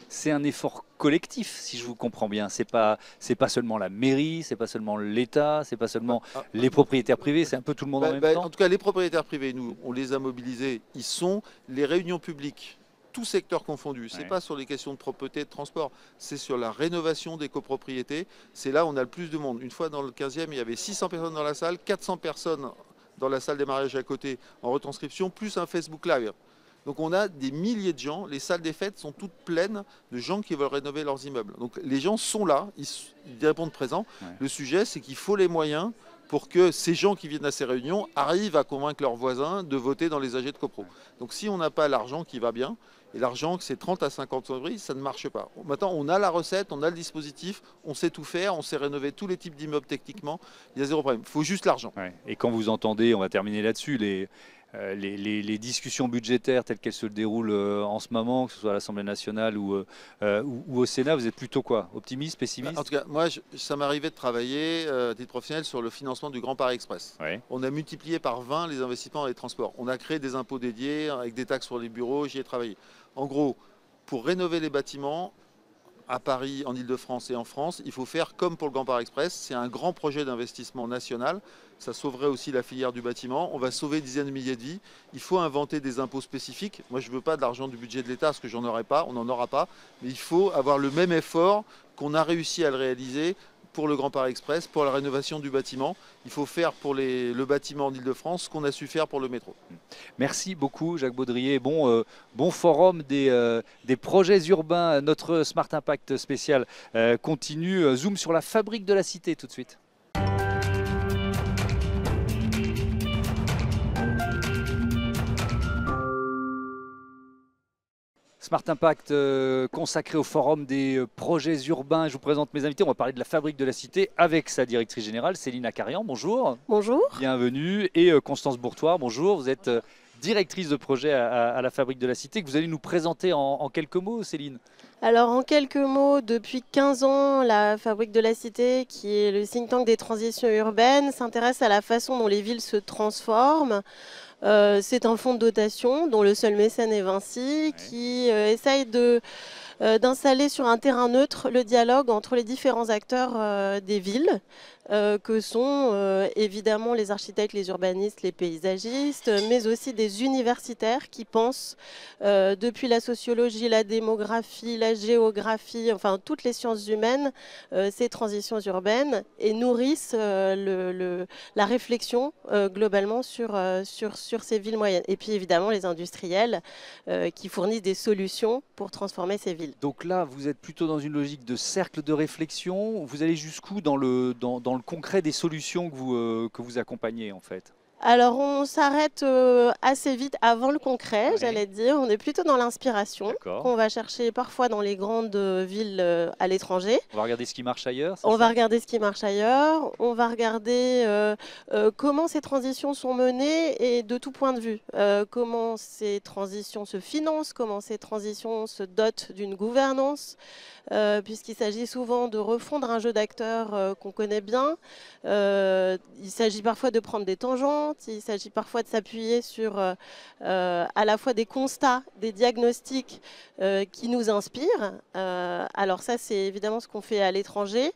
C'est un effort collectif, si je vous comprends bien. C'est pas seulement la mairie, c'est pas seulement l'État, c'est pas seulement les propriétaires privés, c'est un peu tout le monde en même temps. En tout cas, les propriétaires privés, nous, on les a mobilisés. Ils sont les réunions publiques, tout secteur confondu. Ce n'est pas sur les questions de propreté, de transport, c'est sur la rénovation des copropriétés. C'est là où on a le plus de monde. Une fois dans le 15e, il y avait 600 personnes dans la salle, 400 personnes dans la salle des mariages à côté en retranscription, plus un Facebook Live. Donc on a des milliers de gens, les salles des fêtes sont toutes pleines de gens qui veulent rénover leurs immeubles. Donc les gens sont là, ils répondent présents. Le sujet, c'est qu'il faut les moyens pour que ces gens qui viennent à ces réunions arrivent à convaincre leurs voisins de voter dans les AG de copro. Donc si on n'a pas l'argent qui va bien, et l'argent, c'est 30 à 50 euros, ça ne marche pas. Maintenant, on a la recette, on a le dispositif, on sait tout faire, on sait rénover tous les types d'immeubles techniquement, il y a zéro problème. Il faut juste l'argent. Et quand vous entendez, on va terminer là-dessus, les discussions budgétaires telles qu'elles se déroulent en ce moment, que ce soit à l'Assemblée nationale ou au Sénat, vous êtes plutôt quoi? Optimiste, pessimiste? En tout cas, moi, ça m'arrivait de travailler à titre professionnel sur le financement du Grand Paris Express. On a multiplié par 20 les investissements dans les transports. On a créé des impôts dédiés avec des taxes sur les bureaux, j'y ai travaillé. En gros, pour rénover les bâtiments, à Paris, en Ile-de-France et en France, il faut faire comme pour le Grand Paris Express. C'est un grand projet d'investissement national. Ça sauverait aussi la filière du bâtiment. On va sauver des dizaines de milliers de vies. Il faut inventer des impôts spécifiques. Moi, je ne veux pas de l'argent du budget de l'État parce que j'en aurai pas. On n'en aura pas. Mais il faut avoir le même effort qu'on a réussi à le réaliser pour le Grand Paris Express, pour la rénovation du bâtiment. Il faut faire pour le bâtiment en Ile-de-France ce qu'on a su faire pour le métro. Merci beaucoup Jacques Baudrier. Bon forum des projets urbains. Notre Smart Impact spécial continue. Zoom sur la fabrique de la cité tout de suite. Smart Impact consacré au forum des projets urbains. Je vous présente mes invités. On va parler de la fabrique de la cité avec sa directrice générale, Céline Acarian. Bonjour. Bonjour. Bienvenue. Et Constance Bourtoir. Bonjour. Vous êtes directrice de projet à la fabrique de la cité que vous allez nous présenter en quelques mots, Céline. Alors en quelques mots, depuis 15 ans, la Fabrique de la Cité, qui est le think tank des transitions urbaines, s'intéresse à la façon dont les villes se transforment. C'est un fonds de dotation dont le seul mécène est Vinci, qui essaye d'installer sur un terrain neutre le dialogue entre les différents acteurs des villes, que sont évidemment les architectes, les urbanistes, les paysagistes, mais aussi des universitaires qui pensent depuis la sociologie, la démographie, la géographie, enfin toutes les sciences humaines, ces transitions urbaines et nourrissent la réflexion globalement sur ces villes moyennes. Et puis évidemment les industriels qui fournissent des solutions pour transformer ces villes. Donc là, vous êtes plutôt dans une logique de cercle de réflexion. Vous allez jusqu'où dans dans le concret des solutions que vous accompagnez en fait? Alors, on s'arrête assez vite avant le concret, j'allais dire. On est plutôt dans l'inspiration, qu'on va chercher parfois dans les grandes villes à l'étranger. On va regarder ce qui marche ailleurs, On va regarder ce qui marche ailleurs. On va regarder comment ces transitions sont menées et de tout point de vue. Comment ces transitions se financent, comment ces transitions se dotent d'une gouvernance, puisqu'il s'agit souvent de refondre un jeu d'acteurs qu'on connaît bien. Il s'agit parfois de prendre des tangentes. Il s'agit parfois de s'appuyer sur à la fois des constats, des diagnostics qui nous inspirent. Alors ça, c'est évidemment ce qu'on fait à l'étranger,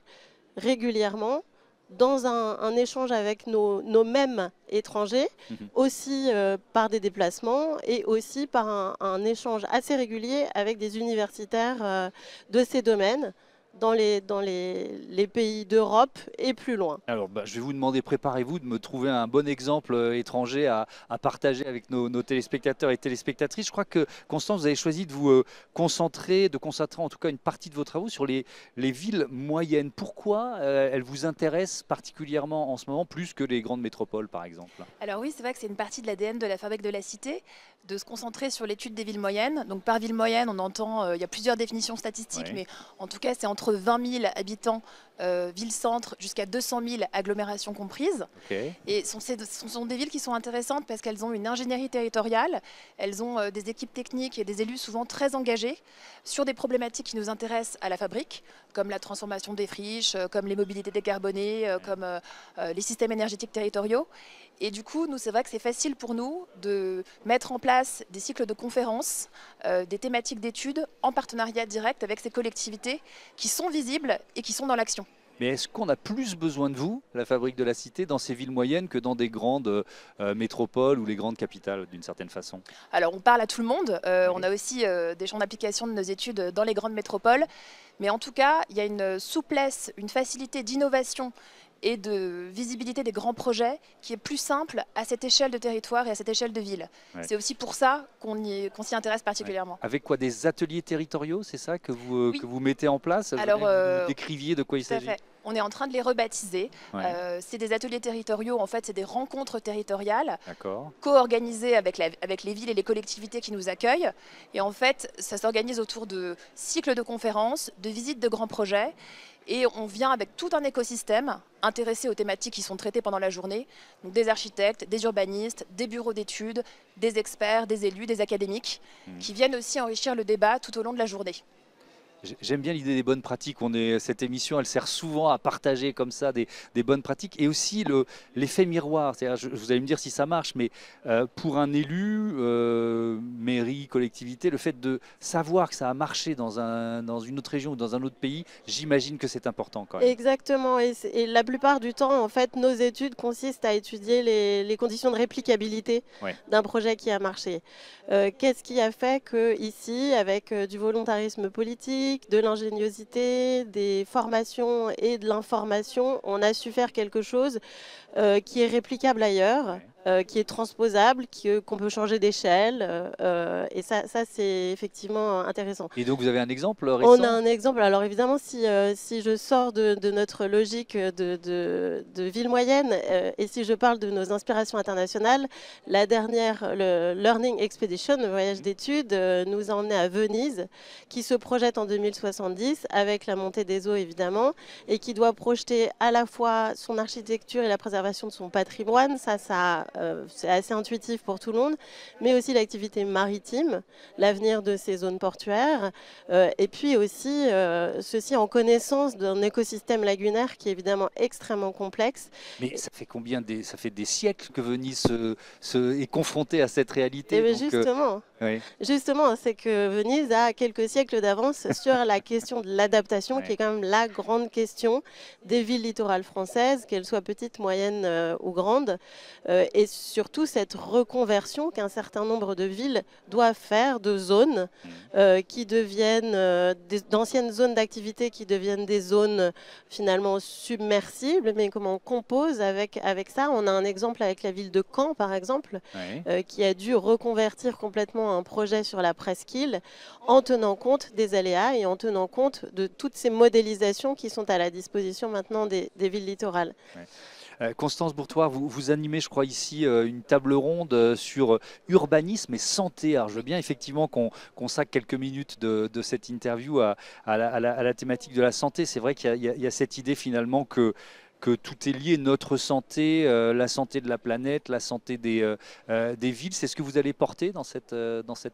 régulièrement, dans un échange avec nos mêmes étrangers, aussi par des déplacements et aussi par un échange assez régulier avec des universitaires de ces domaines, dans les pays d'Europe et plus loin. Alors, je vais vous demander, préparez-vous de me trouver un bon exemple étranger à partager avec nos téléspectateurs et téléspectatrices. Je crois que, Constance, vous avez choisi de vous concentrer en tout cas une partie de vos travaux sur les villes moyennes. Pourquoi elles vous intéressent particulièrement en ce moment, plus que les grandes métropoles, par exemple? Alors oui, c'est vrai que c'est une partie de l'ADN de la Fabrique de la Cité, de se concentrer sur l'étude des villes moyennes. Donc par ville moyenne, on entend, il y a plusieurs définitions statistiques, mais en tout cas, c'est entre 20 000 habitants, ville-centre, jusqu'à 200 000 agglomérations comprises. Et ce sont des villes qui sont intéressantes parce qu'elles ont une ingénierie territoriale, elles ont des équipes techniques et des élus souvent très engagés sur des problématiques qui nous intéressent à la Fabrique, comme la transformation des friches, comme les mobilités décarbonées, comme les systèmes énergétiques territoriaux. Et du coup, nous, c'est vrai que c'est facile pour nous de mettre en place des cycles de conférences, des thématiques d'études en partenariat direct avec ces collectivités qui sont visibles et qui sont dans l'action. Mais est-ce qu'on a plus besoin de vous, la Fabrique de la Cité, dans ces villes moyennes que dans des grandes métropoles ou les grandes capitales, d'une certaine façon? Alors, on parle à tout le monde. On a aussi des champs d'application de nos études dans les grandes métropoles. Mais en tout cas, il y a une souplesse, une facilité d'innovation et de visibilité des grands projets qui est plus simple à cette échelle de territoire et à cette échelle de ville. C'est aussi pour ça qu'on s'y intéresse particulièrement. Avec quoi, des ateliers territoriaux, c'est ça que vous mettez en place? Alors, vous décriviez de quoi il s'agit? On est en train de les rebaptiser. C'est des ateliers territoriaux, en fait, c'est des rencontres territoriales co-organisées avec les villes et les collectivités qui nous accueillent. Et en fait, ça s'organise autour de cycles de conférences, de visites de grands projets. Et on vient avec tout un écosystème intéressé aux thématiques qui sont traitées pendant la journée. Donc des architectes, des urbanistes, des bureaux d'études, des experts, des élus, des académiques, qui viennent aussi enrichir le débat tout au long de la journée. J'aime bien l'idée des bonnes pratiques. Cette émission, elle sert souvent à partager comme ça des bonnes pratiques et aussi l'effet miroir. Vous allez me dire si ça marche, mais pour un élu, mairie, collectivité, le fait de savoir que ça a marché dans une autre région ou dans un autre pays, j'imagine que c'est important quand même. Exactement. Et la plupart du temps, en fait, nos études consistent à étudier les conditions de réplicabilité d'un projet qui a marché. Qu'est-ce qui a fait qu'ici, avec du volontarisme politique, de l'ingéniosité, des formations et de l'information, on a su faire quelque chose qui est réplicable ailleurs, qui est transposable, qu'on peut changer d'échelle. Et ça c'est effectivement intéressant. Et donc vous avez un exemple récent? On a un exemple. Alors évidemment, si je sors de notre logique de ville moyenne et si je parle de nos inspirations internationales, la dernière, le Learning Expedition, le voyage d'études, nous a emmené à Venise, qui se projette en 2070 avec la montée des eaux évidemment, et qui doit projeter à la fois son architecture et la préservation de son patrimoine. C'est assez intuitif pour tout le monde, mais aussi l'activité maritime, l'avenir de ces zones portuaires, et puis aussi ceci en connaissance d'un écosystème lagunaire qui est évidemment extrêmement complexe. Mais ça fait ça fait des siècles que Venise est confrontée à cette réalité. Et justement, justement, c'est que Venise a quelques siècles d'avance sur la question de l'adaptation, qui est quand même la grande question des villes littorales françaises, qu'elles soient petites, moyennes ou grandes, et surtout cette reconversion qu'un certain nombre de villes doivent faire de zones qui deviennent d'anciennes zones d'activité qui deviennent des zones finalement submersibles. Mais comment on compose avec ça? On a un exemple avec la ville de Caen, par exemple, qui a dû reconvertir complètement un projet sur la presqu'île en tenant compte des aléas et en tenant compte de toutes ces modélisations qui sont à la disposition maintenant des villes littorales. Ouais. Constance Bourtois, vous animez, je crois, ici une table ronde sur urbanisme et santé. Alors, je veux bien effectivement qu'on consacre quelques minutes de cette interview à la thématique de la santé. C'est vrai qu'il y a cette idée finalement que tout est lié, notre santé, la santé de la planète, la santé des villes. C'est ce que vous allez porter dans cette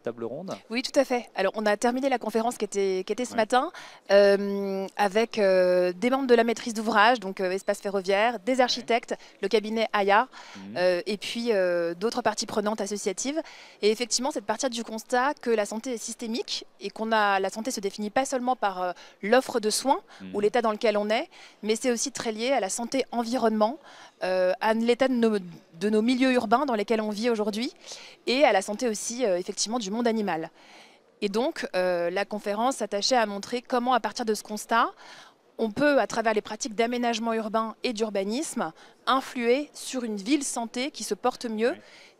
table ronde? Oui, tout à fait. Alors, on a terminé la conférence qui était ce matin avec des membres de la maîtrise d'ouvrage, donc Espace Ferroviaire, des architectes, le cabinet Aya, et puis d'autres parties prenantes associatives. Et effectivement, c'est de partir du constat que la santé est systémique et la santé se définit pas seulement par l'offre de soins ou l'état dans lequel on est, mais c'est aussi très lié à la santé environnement, à l'état de nos milieux urbains dans lesquels on vit aujourd'hui et à la santé aussi effectivement du monde animal. Et donc la conférence s'attachait à montrer comment à partir de ce constat, on peut à travers les pratiques d'aménagement urbain et d'urbanisme influer sur une ville santé qui se porte mieux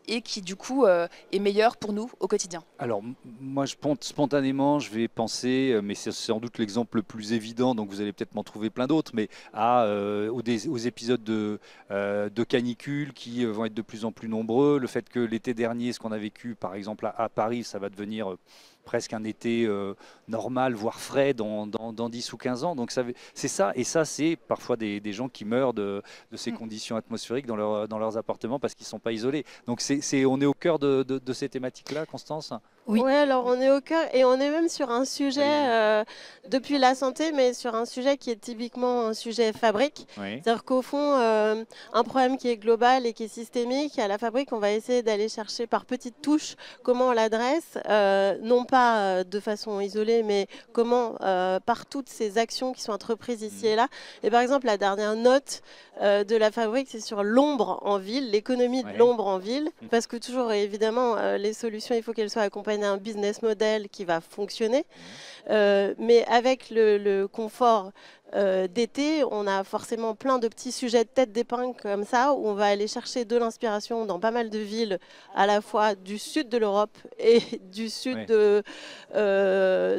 et qui du coup est meilleure pour nous au quotidien. Alors moi spontanément je vais penser, mais c'est sans doute l'exemple le plus évident, donc vous allez peut-être m'en trouver plein d'autres, mais aux épisodes de canicule qui vont être de plus en plus nombreux, le fait que l'été dernier, ce qu'on a vécu par exemple à Paris, ça va devenir presque un été normal, voire frais dans 10 ou 15 ans. Donc c'est ça, et ça c'est parfois des gens qui meurent de ces conditions atmosphériques dans leurs appartements parce qu'ils ne sont pas isolés. Donc on est au cœur de ces thématiques-là, Constance? Oui, alors on est au cœur et on est même sur un sujet depuis la santé, mais sur un sujet qui est typiquement un sujet fabrique. C'est-à-dire qu'au fond, un problème qui est global et qui est systémique, à la fabrique, on va essayer d'aller chercher par petites touches comment on l'adresse, non pas de façon isolée, mais comment par toutes ces actions qui sont entreprises ici et là. Et par exemple, la dernière note de la fabrique, c'est sur l'ombre en ville, l'économie de l'ombre en ville, parce que toujours, évidemment, les solutions, il faut qu'elles soient accompagnées d'un business model qui va fonctionner, mais avec le confort d'été, on a forcément plein de petits sujets de tête d'épingle comme ça, où on va aller chercher de l'inspiration dans pas mal de villes, à la fois du sud de l'Europe et du sud de...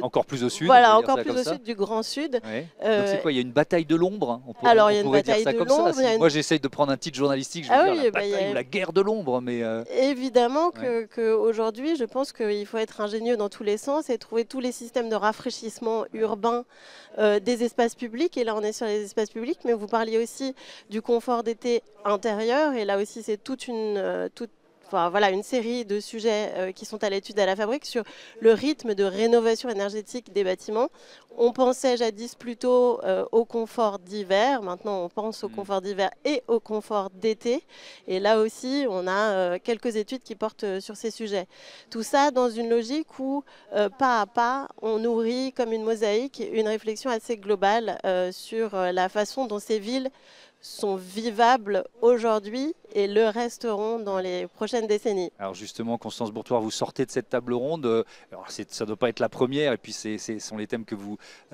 encore plus au sud. Voilà, encore plus au sud du Grand Sud. Donc c'est quoi, il y a une bataille de l'ombre? Alors il y a une bataille de l'ombre. Moi j'essaye de prendre un titre journalistique, je veux dire la bataille ou la guerre de l'ombre. Mais évidemment qu'aujourd'hui, je pense qu'il faut être ingénieux dans tous les sens et trouver tous les systèmes de rafraîchissement urbain des espaces publics. Et là, on est sur les espaces publics, mais vous parliez aussi du confort d'été intérieur. Et là aussi, c'est une série de sujets qui sont à l'étude à la fabrique sur le rythme de rénovation énergétique des bâtiments. On pensait jadis plutôt au confort d'hiver. Maintenant, on pense au confort d'hiver et au confort d'été. Et là aussi, on a quelques études qui portent sur ces sujets. Tout ça dans une logique où, pas à pas, on nourrit comme une mosaïque une réflexion assez globale sur la façon dont ces villes sont vivables aujourd'hui et le resteront dans les prochaines décennies. Alors justement, Constance Bourtois, vous sortez de cette table ronde. Alors ça ne doit pas être la première, et puis ce sont les thèmes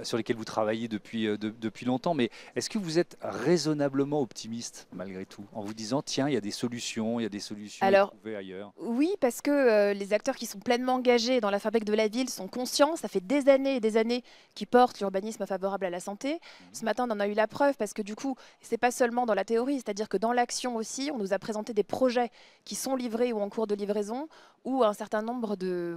sur lesquels vous travaillez depuis longtemps. Mais est-ce que vous êtes raisonnablement optimiste malgré tout, en vous disant tiens, il y a des solutions à trouver ailleurs? Oui, parce que les acteurs qui sont pleinement engagés dans la fabrique de la ville sont conscients. Ça fait des années et des années qu'ils portent l'urbanisme favorable à la santé. Ce matin, on en a eu la preuve parce que du coup, c'est pas seulement dans la théorie, c'est-à-dire que dans l'action aussi, on nous a présenté des projets qui sont livrés ou en cours de livraison, où un certain nombre de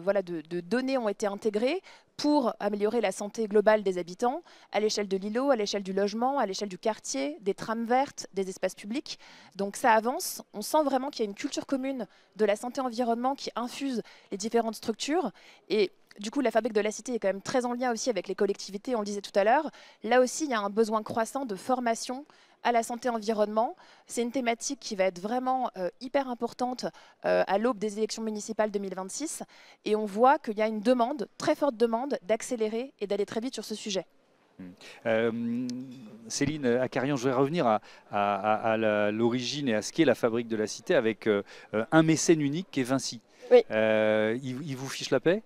données ont été intégrées pour améliorer la santé globale des habitants, à l'échelle de l'îlot, à l'échelle du logement, à l'échelle du quartier, des trames vertes, des espaces publics. Donc ça avance, on sent vraiment qu'il y a une culture commune de la santé-environnement qui infuse les différentes structures. Et du coup, la fabrique de la cité est quand même très en lien aussi avec les collectivités, on le disait tout à l'heure. Là aussi, il y a un besoin croissant de formation à la santé-environnement. C'est une thématique qui va être vraiment hyper importante à l'aube des élections municipales 2026. Et on voit qu'il y a une demande, très forte demande, d'accélérer et d'aller très vite sur ce sujet. Céline Akarian, je voudrais revenir à l'origine et à ce qu'est la fabrique de la cité avec un mécène unique qui est Vinci. Oui. Il vous fiche la paix?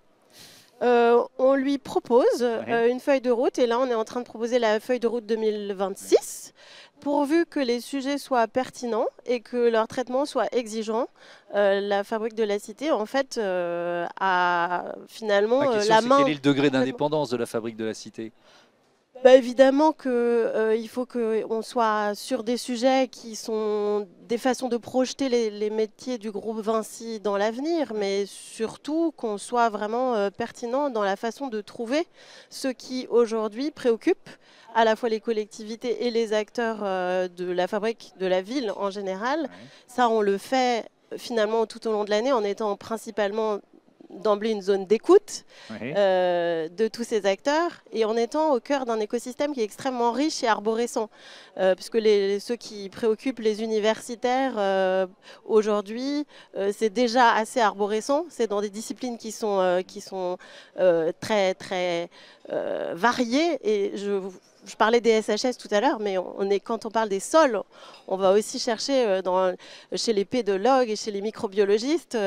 On lui propose une feuille de route et là on est en train de proposer la feuille de route 2026 pourvu que les sujets soient pertinents et que leur traitement soit exigeant, la Fabrique de la Cité, en fait, a finalement la main... Quel est le degré d'indépendance de la Fabrique de la Cité? Évidemment qu'il faut qu'on soit sur des sujets qui sont des façons de projeter les métiers du groupe Vinci dans l'avenir, mais surtout qu'on soit vraiment pertinent dans la façon de trouver ce qui aujourd'hui préoccupe à la fois les collectivités et les acteurs de la fabrique de la ville en général. Ouais. Ça, on le fait finalement tout au long de l'année en étant principalement d'emblée une zone d'écoute de tous ces acteurs et en étant au cœur d'un écosystème qui est extrêmement riche et arborescent. Puisque ceux qui préoccupent les universitaires aujourd'hui, c'est déjà assez arborescent. C'est dans des disciplines qui sont très, très variées. Et je parlais des SHS tout à l'heure, mais quand on parle des sols, on va aussi chercher chez les pédologues et chez les microbiologistes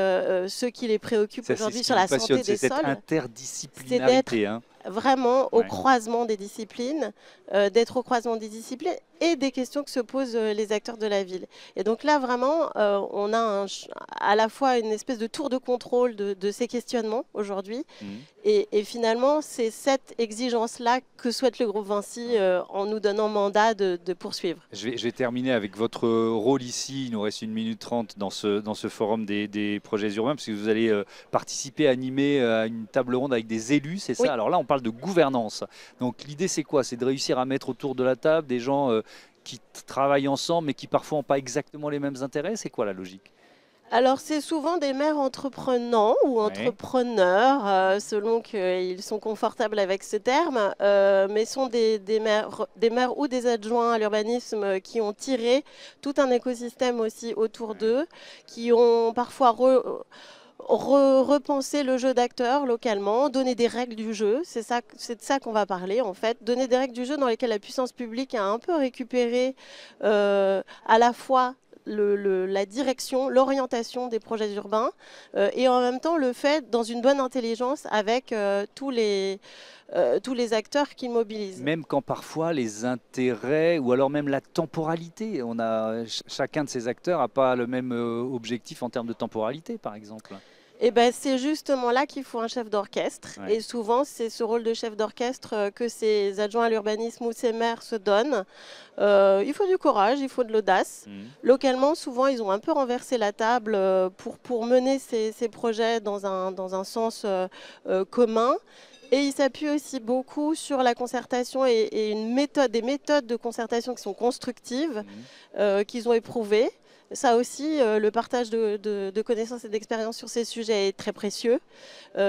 ceux qui les préoccupent aujourd'hui sur la santé des sols. C'est cette interdisciplinarité. Vraiment au croisement des disciplines, d'être au croisement des disciplines et des questions que se posent les acteurs de la ville. Et donc là, vraiment, on a à la fois une espèce de tour de contrôle de ces questionnements aujourd'hui. Et finalement, c'est cette exigence-là que souhaite le groupe Vinci en nous donnant mandat de poursuivre. Je vais terminer avec votre rôle ici. Il nous reste 1 minute 30 dans ce forum des projets urbains, parce que vous allez participer, animer à une table ronde avec des élus, c'est ça? Alors là, on parle de gouvernance. Donc l'idée, c'est quoi? C'est de réussir à mettre autour de la table des gens qui travaillent ensemble, mais qui parfois n'ont pas exactement les mêmes intérêts. C'est quoi la logique? Alors, c'est souvent des maires entreprenants ou entrepreneurs, selon qu'ils sont confortables avec ce terme, mais sont des maires ou des adjoints à l'urbanisme qui ont tiré tout un écosystème aussi autour d'eux, qui ont parfois repenser le jeu d'acteurs localement, donner des règles du jeu, c'est de ça qu'on va parler en fait, donner des règles du jeu dans lesquelles la puissance publique a un peu récupéré à la fois la direction, l'orientation des projets urbains et en même temps le fait dans une bonne intelligence avec tous les acteurs qui mobilisent. Même quand parfois les intérêts ou alors même la temporalité, chacun de ces acteurs n'a pas le même objectif en termes de temporalité par exemple. Et c'est justement là qu'il faut un chef d'orchestre. Et souvent, c'est ce rôle de chef d'orchestre que ces adjoints à l'urbanisme ou ces maires se donnent. Il faut du courage, il faut de l'audace. Localement, souvent, ils ont un peu renversé la table pour mener ces projets dans un sens commun. Et ils s'appuient aussi beaucoup sur la concertation et des méthodes de concertation qui sont constructives, qu'ils ont éprouvées. Ça aussi, le partage de connaissances et d'expériences sur ces sujets est très précieux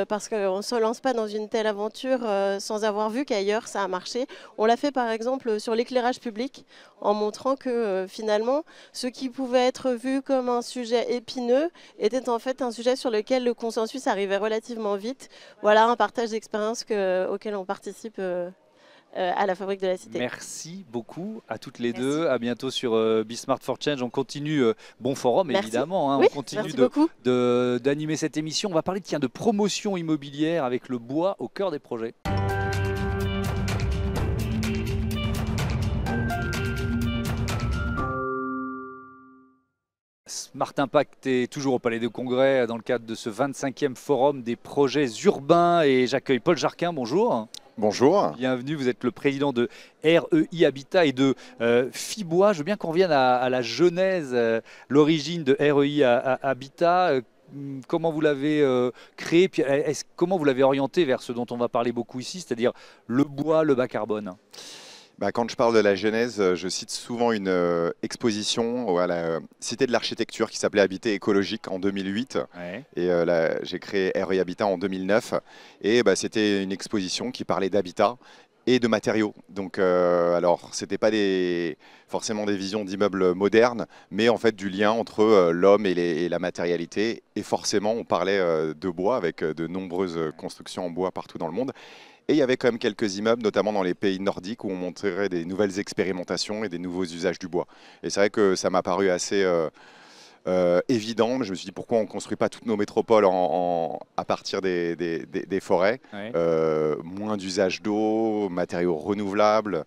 parce qu'on ne se lance pas dans une telle aventure sans avoir vu qu'ailleurs ça a marché. On l'a fait par exemple sur l'éclairage public en montrant que finalement ce qui pouvait être vu comme un sujet épineux était en fait un sujet sur lequel le consensus arrivait relativement vite. Voilà un partage d'expériences auquel on participe à la Fabrique de la Cité. Merci beaucoup à toutes les deux. À bientôt sur Be Smart for Change. On continue, bon forum évidemment, oui, on continue d'animer cette émission. On va parler de promotion immobilière avec le bois au cœur des projets. Smart Impact est toujours au Palais des Congrès dans le cadre de ce 25e forum des projets urbains et j'accueille Paul Jarquin, bonjour. Bonjour. Bienvenue, vous êtes le président de REI Habitat et de Fibois. Je veux bien qu'on revienne à la genèse, l'origine de REI Habitat. Comment vous l'avez créé, puis comment vous l'avez orienté vers ce dont on va parler beaucoup ici, c'est-à-dire le bois, le bas carbone? Quand je parle de la genèse, je cite souvent une exposition à la Cité de l'Architecture qui s'appelait Habiter écologique en 2008. Et j'ai créé REI Habitat en 2009. Et c'était une exposition qui parlait d'habitat et de matériaux. Donc, alors, ce n'était pas forcément des visions d'immeubles modernes, mais en fait du lien entre l'homme et la matérialité. Et forcément, on parlait de bois avec de nombreuses constructions en bois partout dans le monde. Et il y avait quand même quelques immeubles, notamment dans les pays nordiques, où on montrait des nouvelles expérimentations et des nouveaux usages du bois. Et c'est vrai que ça m'a paru assez évident. Je me suis dit, pourquoi on ne construit pas toutes nos métropoles à partir des forêts, moins d'usage d'eau, matériaux renouvelables,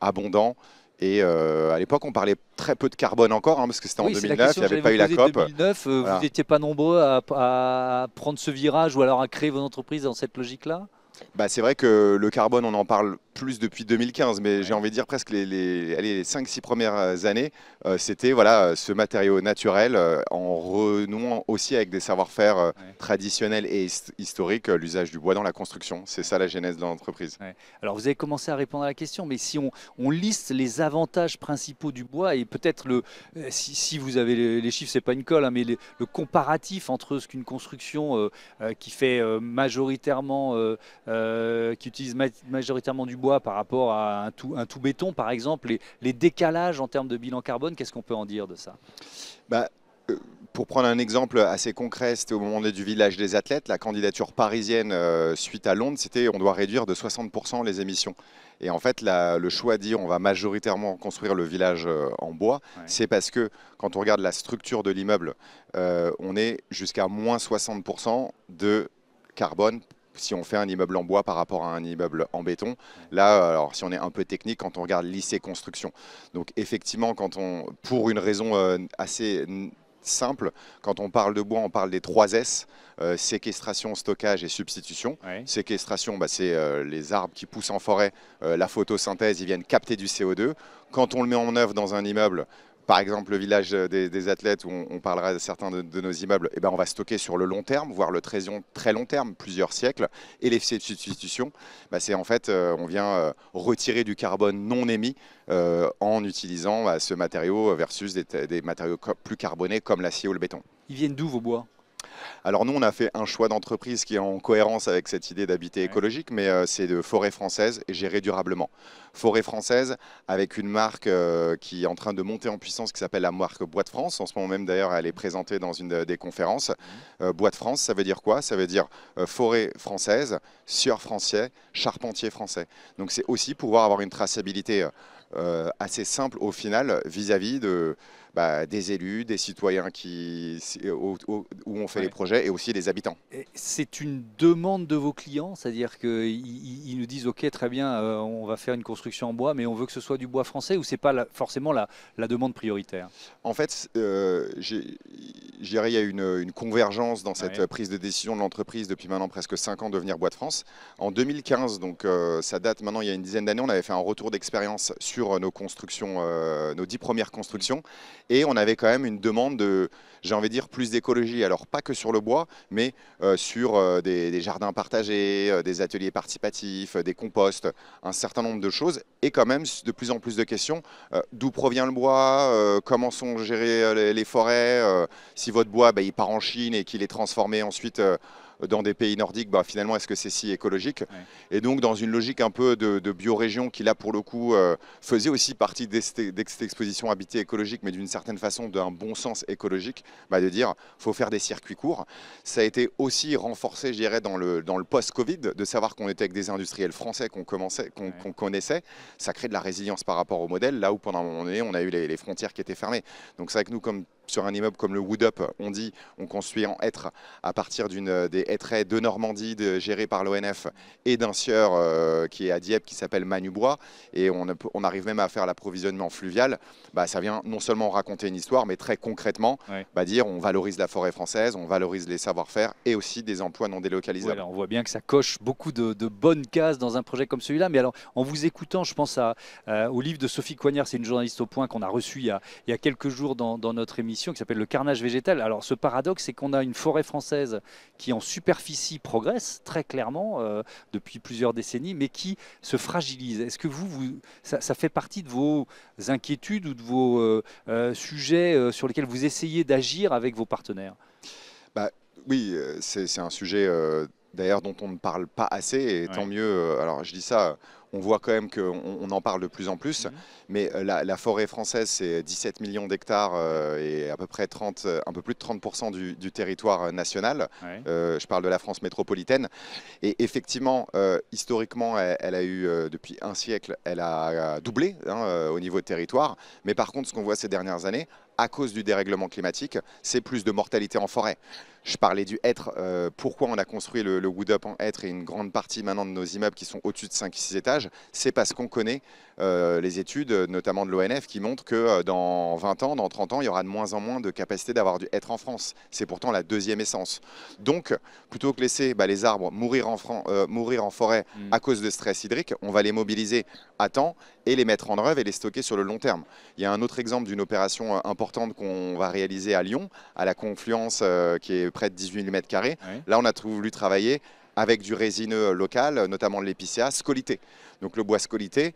abondants. Et à l'époque, on parlait très peu de carbone encore, parce que c'était en 2009, il n'y avait pas eu la COP. 2009, voilà. Vous n'étiez pas nombreux à prendre ce virage ou alors à créer vos entreprises dans cette logique-là? C'est vrai que le carbone, on en parle plus depuis 2015, mais j'ai envie de dire presque les 5-6 premières années, c'était ce matériau naturel en renouant aussi avec des savoir-faire traditionnels et historiques, l'usage du bois dans la construction. C'est ça la genèse de l'entreprise. Alors vous avez commencé à répondre à la question, mais si on liste les avantages principaux du bois et peut-être si vous avez les chiffres, c'est pas une colle, mais le comparatif entre ce qu'une construction qui fait majoritairement qui utilise majoritairement du bois par rapport à un tout béton, par exemple, les décalages en termes de bilan carbone, qu'est-ce qu'on peut en dire de ça? Pour prendre un exemple assez concret, c'était au moment du village des athlètes, la candidature parisienne suite à Londres, c'était on doit réduire de 60% les émissions. Et en fait, le choix de dire on va majoritairement construire le village en bois, c'est parce que quand on regarde la structure de l'immeuble, on est jusqu'à moins 60% de carbone si on fait un immeuble en bois par rapport à un immeuble en béton. Là, alors si on est un peu technique, quand on regarde lycée construction. Donc effectivement, pour une raison assez simple, quand on parle de bois, on parle des 3 S, séquestration, stockage et substitution. Séquestration, c'est les arbres qui poussent en forêt, la photosynthèse, ils viennent capter du CO2. Quand on le met en œuvre dans un immeuble, par exemple, le village des athlètes, où on parlera de certains de nos immeubles, on va stocker sur le long terme, voire le très long terme, plusieurs siècles. Et les substitutions, c'est en fait, on vient retirer du carbone non émis en utilisant ce matériau versus des matériaux plus carbonés comme l'acier ou le béton. Ils viennent d'où vos bois ? Alors nous, on a fait un choix d'entreprise qui est en cohérence avec cette idée d'habiter écologique, mais c'est de Forêt Française et géré durablement. Forêt Française avec une marque qui est en train de monter en puissance qui s'appelle la marque Bois de France. En ce moment même d'ailleurs, elle est présentée dans une des conférences. Bois de France, ça veut dire quoi? Ça veut dire forêt française, sieur français, charpentier français. Donc c'est aussi pouvoir avoir une traçabilité assez simple au final vis-à-vis des élus, des citoyens où on fait les projets et aussi des habitants. C'est une demande de vos clients, c'est-à-dire qu'ils nous disent ok très bien on va faire une construction en bois mais on veut que ce soit du bois français ou c'est pas forcément la demande prioritaire? En fait, je dirais il y a une convergence dans cette prise de décision de l'entreprise depuis maintenant presque 5 ans de devenir Bois de France. En 2015, donc ça date maintenant il y a une dizaine d'années, on avait fait un retour d'expérience sur nos constructions, nos 10 premières constructions. Et on avait quand même une demande de, j'ai envie de dire, plus d'écologie. Alors pas que sur le bois, mais sur des jardins partagés, des ateliers participatifs, des composts, un certain nombre de choses. Et quand même de plus en plus de questions. D'où provient le bois? Comment sont gérées les forêts? Si votre bois il part en Chine et qu'il est transformé ensuite dans des pays nordiques, finalement, est-ce que c'est si écologique? Et donc, dans une logique un peu de biorégion qui, là, pour le coup, faisait aussi partie de cette exposition habitée écologique, mais d'une certaine façon, d'un bon sens écologique, de dire il faut faire des circuits courts. Ça a été aussi renforcé, je dirais, dans le post-Covid, de savoir qu'on était avec des industriels français qu'on connaissait. Ça crée de la résilience par rapport au modèle, là où pendant un moment donné, on a eu les frontières qui étaient fermées. Donc, c'est vrai que nous, comme sur un immeuble comme le Wood Up, on construit en hêtre à partir des hêtraies de Normandie gérées par l'ONF et d'un sieur qui est à Dieppe qui s'appelle Manubois et on arrive même à faire l'approvisionnement fluvial. Ça vient non seulement raconter une histoire mais très concrètement dire on valorise la forêt française, on valorise les savoir-faire et aussi des emplois non délocalisables. On voit bien que ça coche beaucoup de bonnes cases dans un projet comme celui-là, mais alors en vous écoutant, je pense au livre de Sophie Coignard, c'est une journaliste au Point qu'on a reçue il y a quelques jours dans notre émission qui s'appelle Le Carnage végétal. Alors ce paradoxe, c'est qu'on a une forêt française qui en superficie progresse très clairement depuis plusieurs décennies, mais qui se fragilise. Est-ce que ça fait partie de vos inquiétudes ou de vos sujets sur lesquels vous essayez d'agir avec vos partenaires? Oui, c'est un sujet d'ailleurs dont on ne parle pas assez et tant mieux. Alors je dis ça, on voit quand même qu'on en parle de plus en plus, mais la forêt française, c'est 17 millions d'hectares et à peu près un peu plus de 30% du territoire national. Je parle de la France métropolitaine. Et effectivement, historiquement, elle a eu, depuis un siècle, elle a doublé au niveau de territoire. Mais par contre, ce qu'on voit ces dernières années, à cause du dérèglement climatique, c'est plus de mortalité en forêt. Je parlais du hêtre. Pourquoi on a construit le wood up en hêtre et une grande partie maintenant de nos immeubles qui sont au-dessus de 5-6 étages? C'est parce qu'on connaît les études, notamment de l'ONF, qui montrent que dans 20 ans, dans 30 ans, il y aura de moins en moins de capacité d'avoir du hêtre en France. C'est pourtant la deuxième essence. Donc, plutôt que laisser les arbres mourir en forêt à cause de stress hydrique, on va les mobiliser à temps et les mettre en œuvre et les stocker sur le long terme. Il y a un autre exemple d'une opération importante qu'on va réaliser à Lyon, à la Confluence, qui est près de 18 000 m². Oui. Là, on a voulu travailler avec du résineux local, notamment de l'épicéa, scolité. Donc le bois scolité,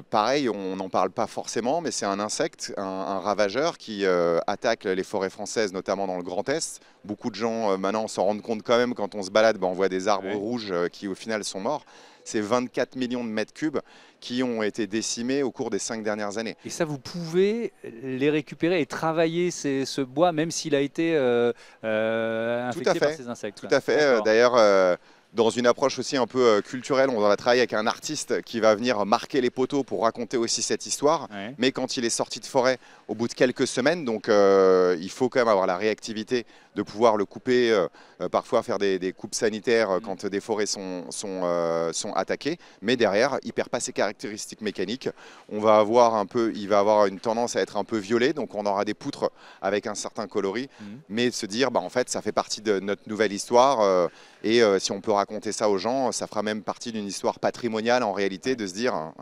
pareil, on n'en parle pas forcément, mais c'est un insecte, un ravageur qui attaque les forêts françaises, notamment dans le Grand Est. Beaucoup de gens maintenant s'en rendent compte quand même quand on se balade, on voit des arbres rouges qui au final sont morts. C'est 24 millions de mètres cubes qui ont été décimés au cours des 5 dernières années. Et ça, vous pouvez les récupérer et travailler ce bois, même s'il a été infecté par ces insectes. Tout à fait. D'ailleurs, dans une approche aussi un peu culturelle, on va travailler avec un artiste qui va venir marquer les poteaux pour raconter aussi cette histoire. Ouais. Mais quand il est sorti de forêt au bout de quelques semaines, donc il faut quand même avoir la réactivité de pouvoir le couper, parfois faire des coupes sanitaires quand des forêts sont attaquées. Mais derrière, il ne perd pas ses caractéristiques mécaniques. Il va avoir une tendance à être un peu violet, donc on aura des poutres avec un certain coloris. Mais se dire, en fait, ça fait partie de notre nouvelle histoire. Et si on peut raconter ça aux gens, ça fera même partie d'une histoire patrimoniale en réalité, de se dire,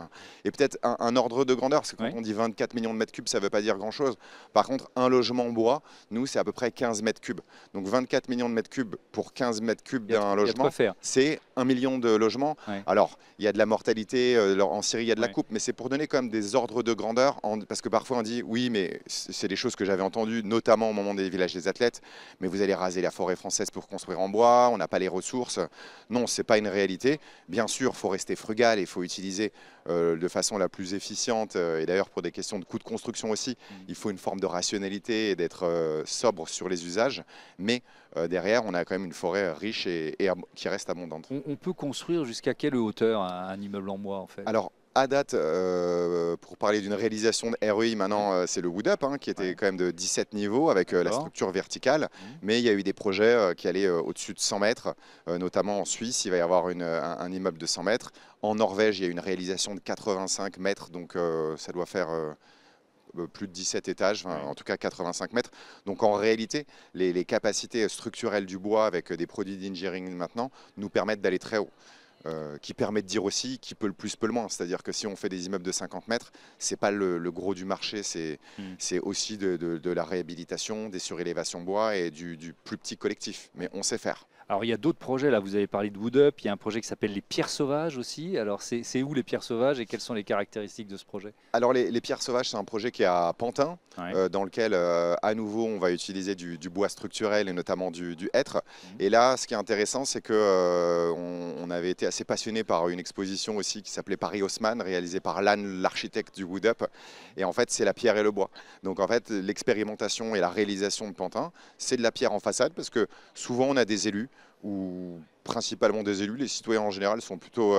et peut-être un ordre de grandeur, parce que quand on dit 24 millions de mètres cubes, ça ne veut pas dire grand-chose. Par contre, un logement en bois, nous, c'est à peu près 15 mètres cubes. Donc 24 millions de mètres cubes pour 15 mètres cubes d'un logement, c'est 1 million de logements. Ouais. Alors, il y a de la mortalité, en Syrie, il y a de la coupe, mais c'est pour donner quand même des ordres de grandeur, parce que parfois on dit, oui, mais c'est des choses que j'avais entendues, notamment au moment des villages des athlètes, mais vous allez raser la forêt française pour construire en bois, on n'a pas les ressources. Non, ce n'est pas une réalité. Bien sûr, il faut rester frugal et il faut utiliser de façon la plus efficiente. Et d'ailleurs, pour des questions de coûts de construction aussi, il faut une forme de rationalité et d'être sobre sur les usages. Mais derrière, on a quand même une forêt riche et qui reste abondante. On peut construire jusqu'à quelle hauteur un immeuble en bois en fait? Alors, à date, pour parler d'une réalisation de REI, maintenant, c'est le Wood Up, qui était quand même de 17 niveaux avec la structure verticale. Mais il y a eu des projets qui allaient au-dessus de 100 mètres, notamment en Suisse, il va y avoir un immeuble de 100 mètres. En Norvège, il y a une réalisation de 85 mètres, donc ça doit faire plus de 17 étages, en tout cas 85 mètres. Donc en réalité, les capacités structurelles du bois avec des produits d'engineering maintenant nous permettent d'aller très haut. Qui permet de dire aussi qui peut le plus, peut le moins. C'est-à-dire que si on fait des immeubles de 50 mètres, ce n'est pas le gros du marché, c'est aussi de la réhabilitation, des surélévations bois et du plus petit collectif. Mais on sait faire. Alors il y a d'autres projets, là vous avez parlé de Wood Up, il y a un projet qui s'appelle les pierres sauvages aussi. Alors c'est où les pierres sauvages et quelles sont les caractéristiques de ce projet? Alors les pierres sauvages, c'est un projet qui est à Pantin, dans lequel à nouveau on va utiliser du bois structurel et notamment du hêtre. Et là ce qui est intéressant, c'est qu'on avait été assez passionné par une exposition aussi qui s'appelait Paris Haussmann, réalisée par Lannes, l'architecte du Wood Up. Et en fait c'est la pierre et le bois. Donc en fait l'expérimentation et la réalisation de Pantin, c'est de la pierre en façade, parce que souvent on a des élus ou principalement des élus, les citoyens en général sont plutôt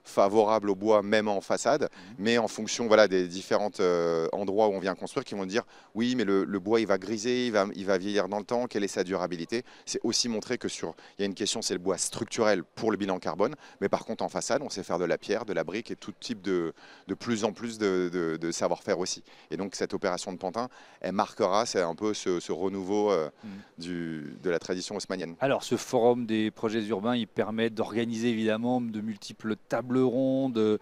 favorables au bois, même en façade, mais en fonction des différents endroits où on vient construire, qui vont dire oui, mais le bois il va griser, il va vieillir dans le temps, quelle est sa durabilité. C'est aussi montrer que il y a une question, c'est le bois structurel pour le bilan carbone, mais par contre en façade, on sait faire de la pierre, de la brique et tout type de plus en plus de savoir-faire aussi. Et donc cette opération de Pantin, elle marquera, c'est un peu ce renouveau de la tradition haussmannienne. Alors ce forum des projets urbains, il permet d'organiser évidemment de multiples tables rondes,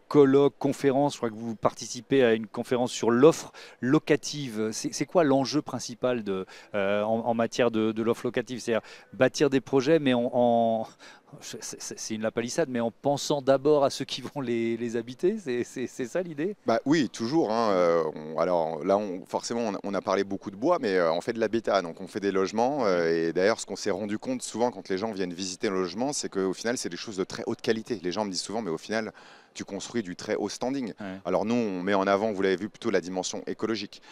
colloques, conférences. Je crois que vous participez à une conférence sur l'offre locative. C'est quoi l'enjeu principal en matière de l'offre locative? C'est-à-dire bâtir des projets, mais c'est une lapalissade, mais en pensant d'abord à ceux qui vont les habiter, c'est ça l'idée? Oui, toujours. Alors là, forcément, on a parlé beaucoup de bois, mais on fait de l'habitat, donc on fait des logements. Et d'ailleurs, ce qu'on s'est rendu compte souvent quand les gens viennent visiter le logement, c'est qu'au final, c'est des choses de très haute qualité. Les gens me disent souvent, mais au final, tu construis du très haut standing. Alors nous, on met en avant, vous l'avez vu, plutôt la dimension écologique.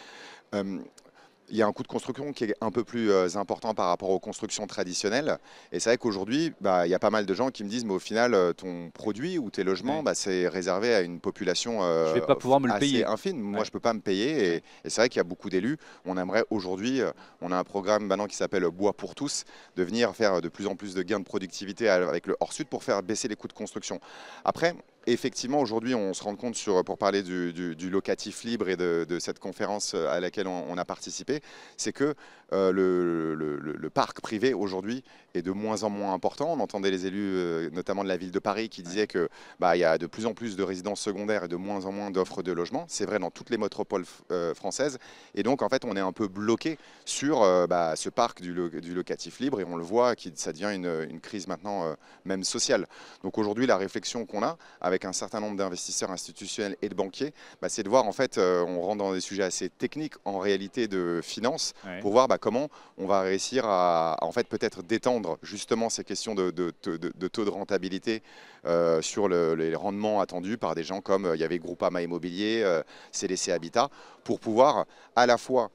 il y a un coût de construction qui est un peu plus important par rapport aux constructions traditionnelles. Et c'est vrai qu'aujourd'hui, il y a pas mal de gens qui me disent, mais au final, ton produit ou tes logements, c'est réservé à une population je vais pas pouvoir me le assez payer. infime. Moi, je ne peux pas me payer. Et c'est vrai qu'il y a beaucoup d'élus. On aimerait aujourd'hui, on a un programme maintenant qui s'appelle Bois pour tous, de venir faire de plus en plus de gains de productivité avec le hors-sud pour faire baisser les coûts de construction. Après, effectivement, aujourd'hui, on se rend compte, pour parler du locatif libre et de cette conférence à laquelle on a participé, c'est que le parc privé aujourd'hui est de moins en moins important. On entendait les élus, notamment de la ville de Paris, qui disaient qu'il y a de plus en plus de résidences secondaires et de moins en moins d'offres de logements. C'est vrai dans toutes les métropoles françaises. Et donc, en fait, on est un peu bloqué sur ce parc du locatif libre et on le voit, ça devient une crise maintenant, même sociale. Donc aujourd'hui, la réflexion qu'on a avec un certain nombre d'investisseurs institutionnels et de banquiers, c'est de voir, en fait, on rentre dans des sujets assez techniques en réalité de finance, pour voir comment on va réussir à en fait peut-être détendre justement ces questions de taux de rentabilité sur les rendements attendus par des gens comme il y avait Groupama Immobilier, CDC Habitat, pour pouvoir à la fois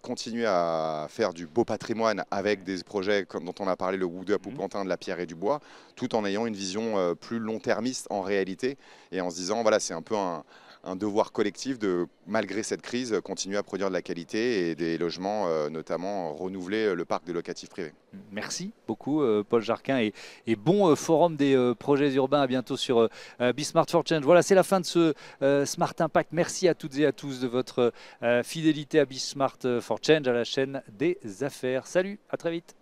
continuer à faire du beau patrimoine avec des projets dont on a parlé, le Wood Up ou Plantin, de la pierre et du bois, tout en ayant une vision plus long-termiste en réalité, et en se disant, voilà, c'est un peu un devoir collectif de, malgré cette crise, continuer à produire de la qualité et des logements, notamment renouveler le parc de locatifs privés. Merci beaucoup Paul Jarquin et bon forum des projets urbains. À bientôt sur Be-Smart for Change. Voilà, c'est la fin de ce Smart Impact. Merci à toutes et à tous de votre fidélité à Be-Smart for Change, à la chaîne des affaires. Salut, à très vite.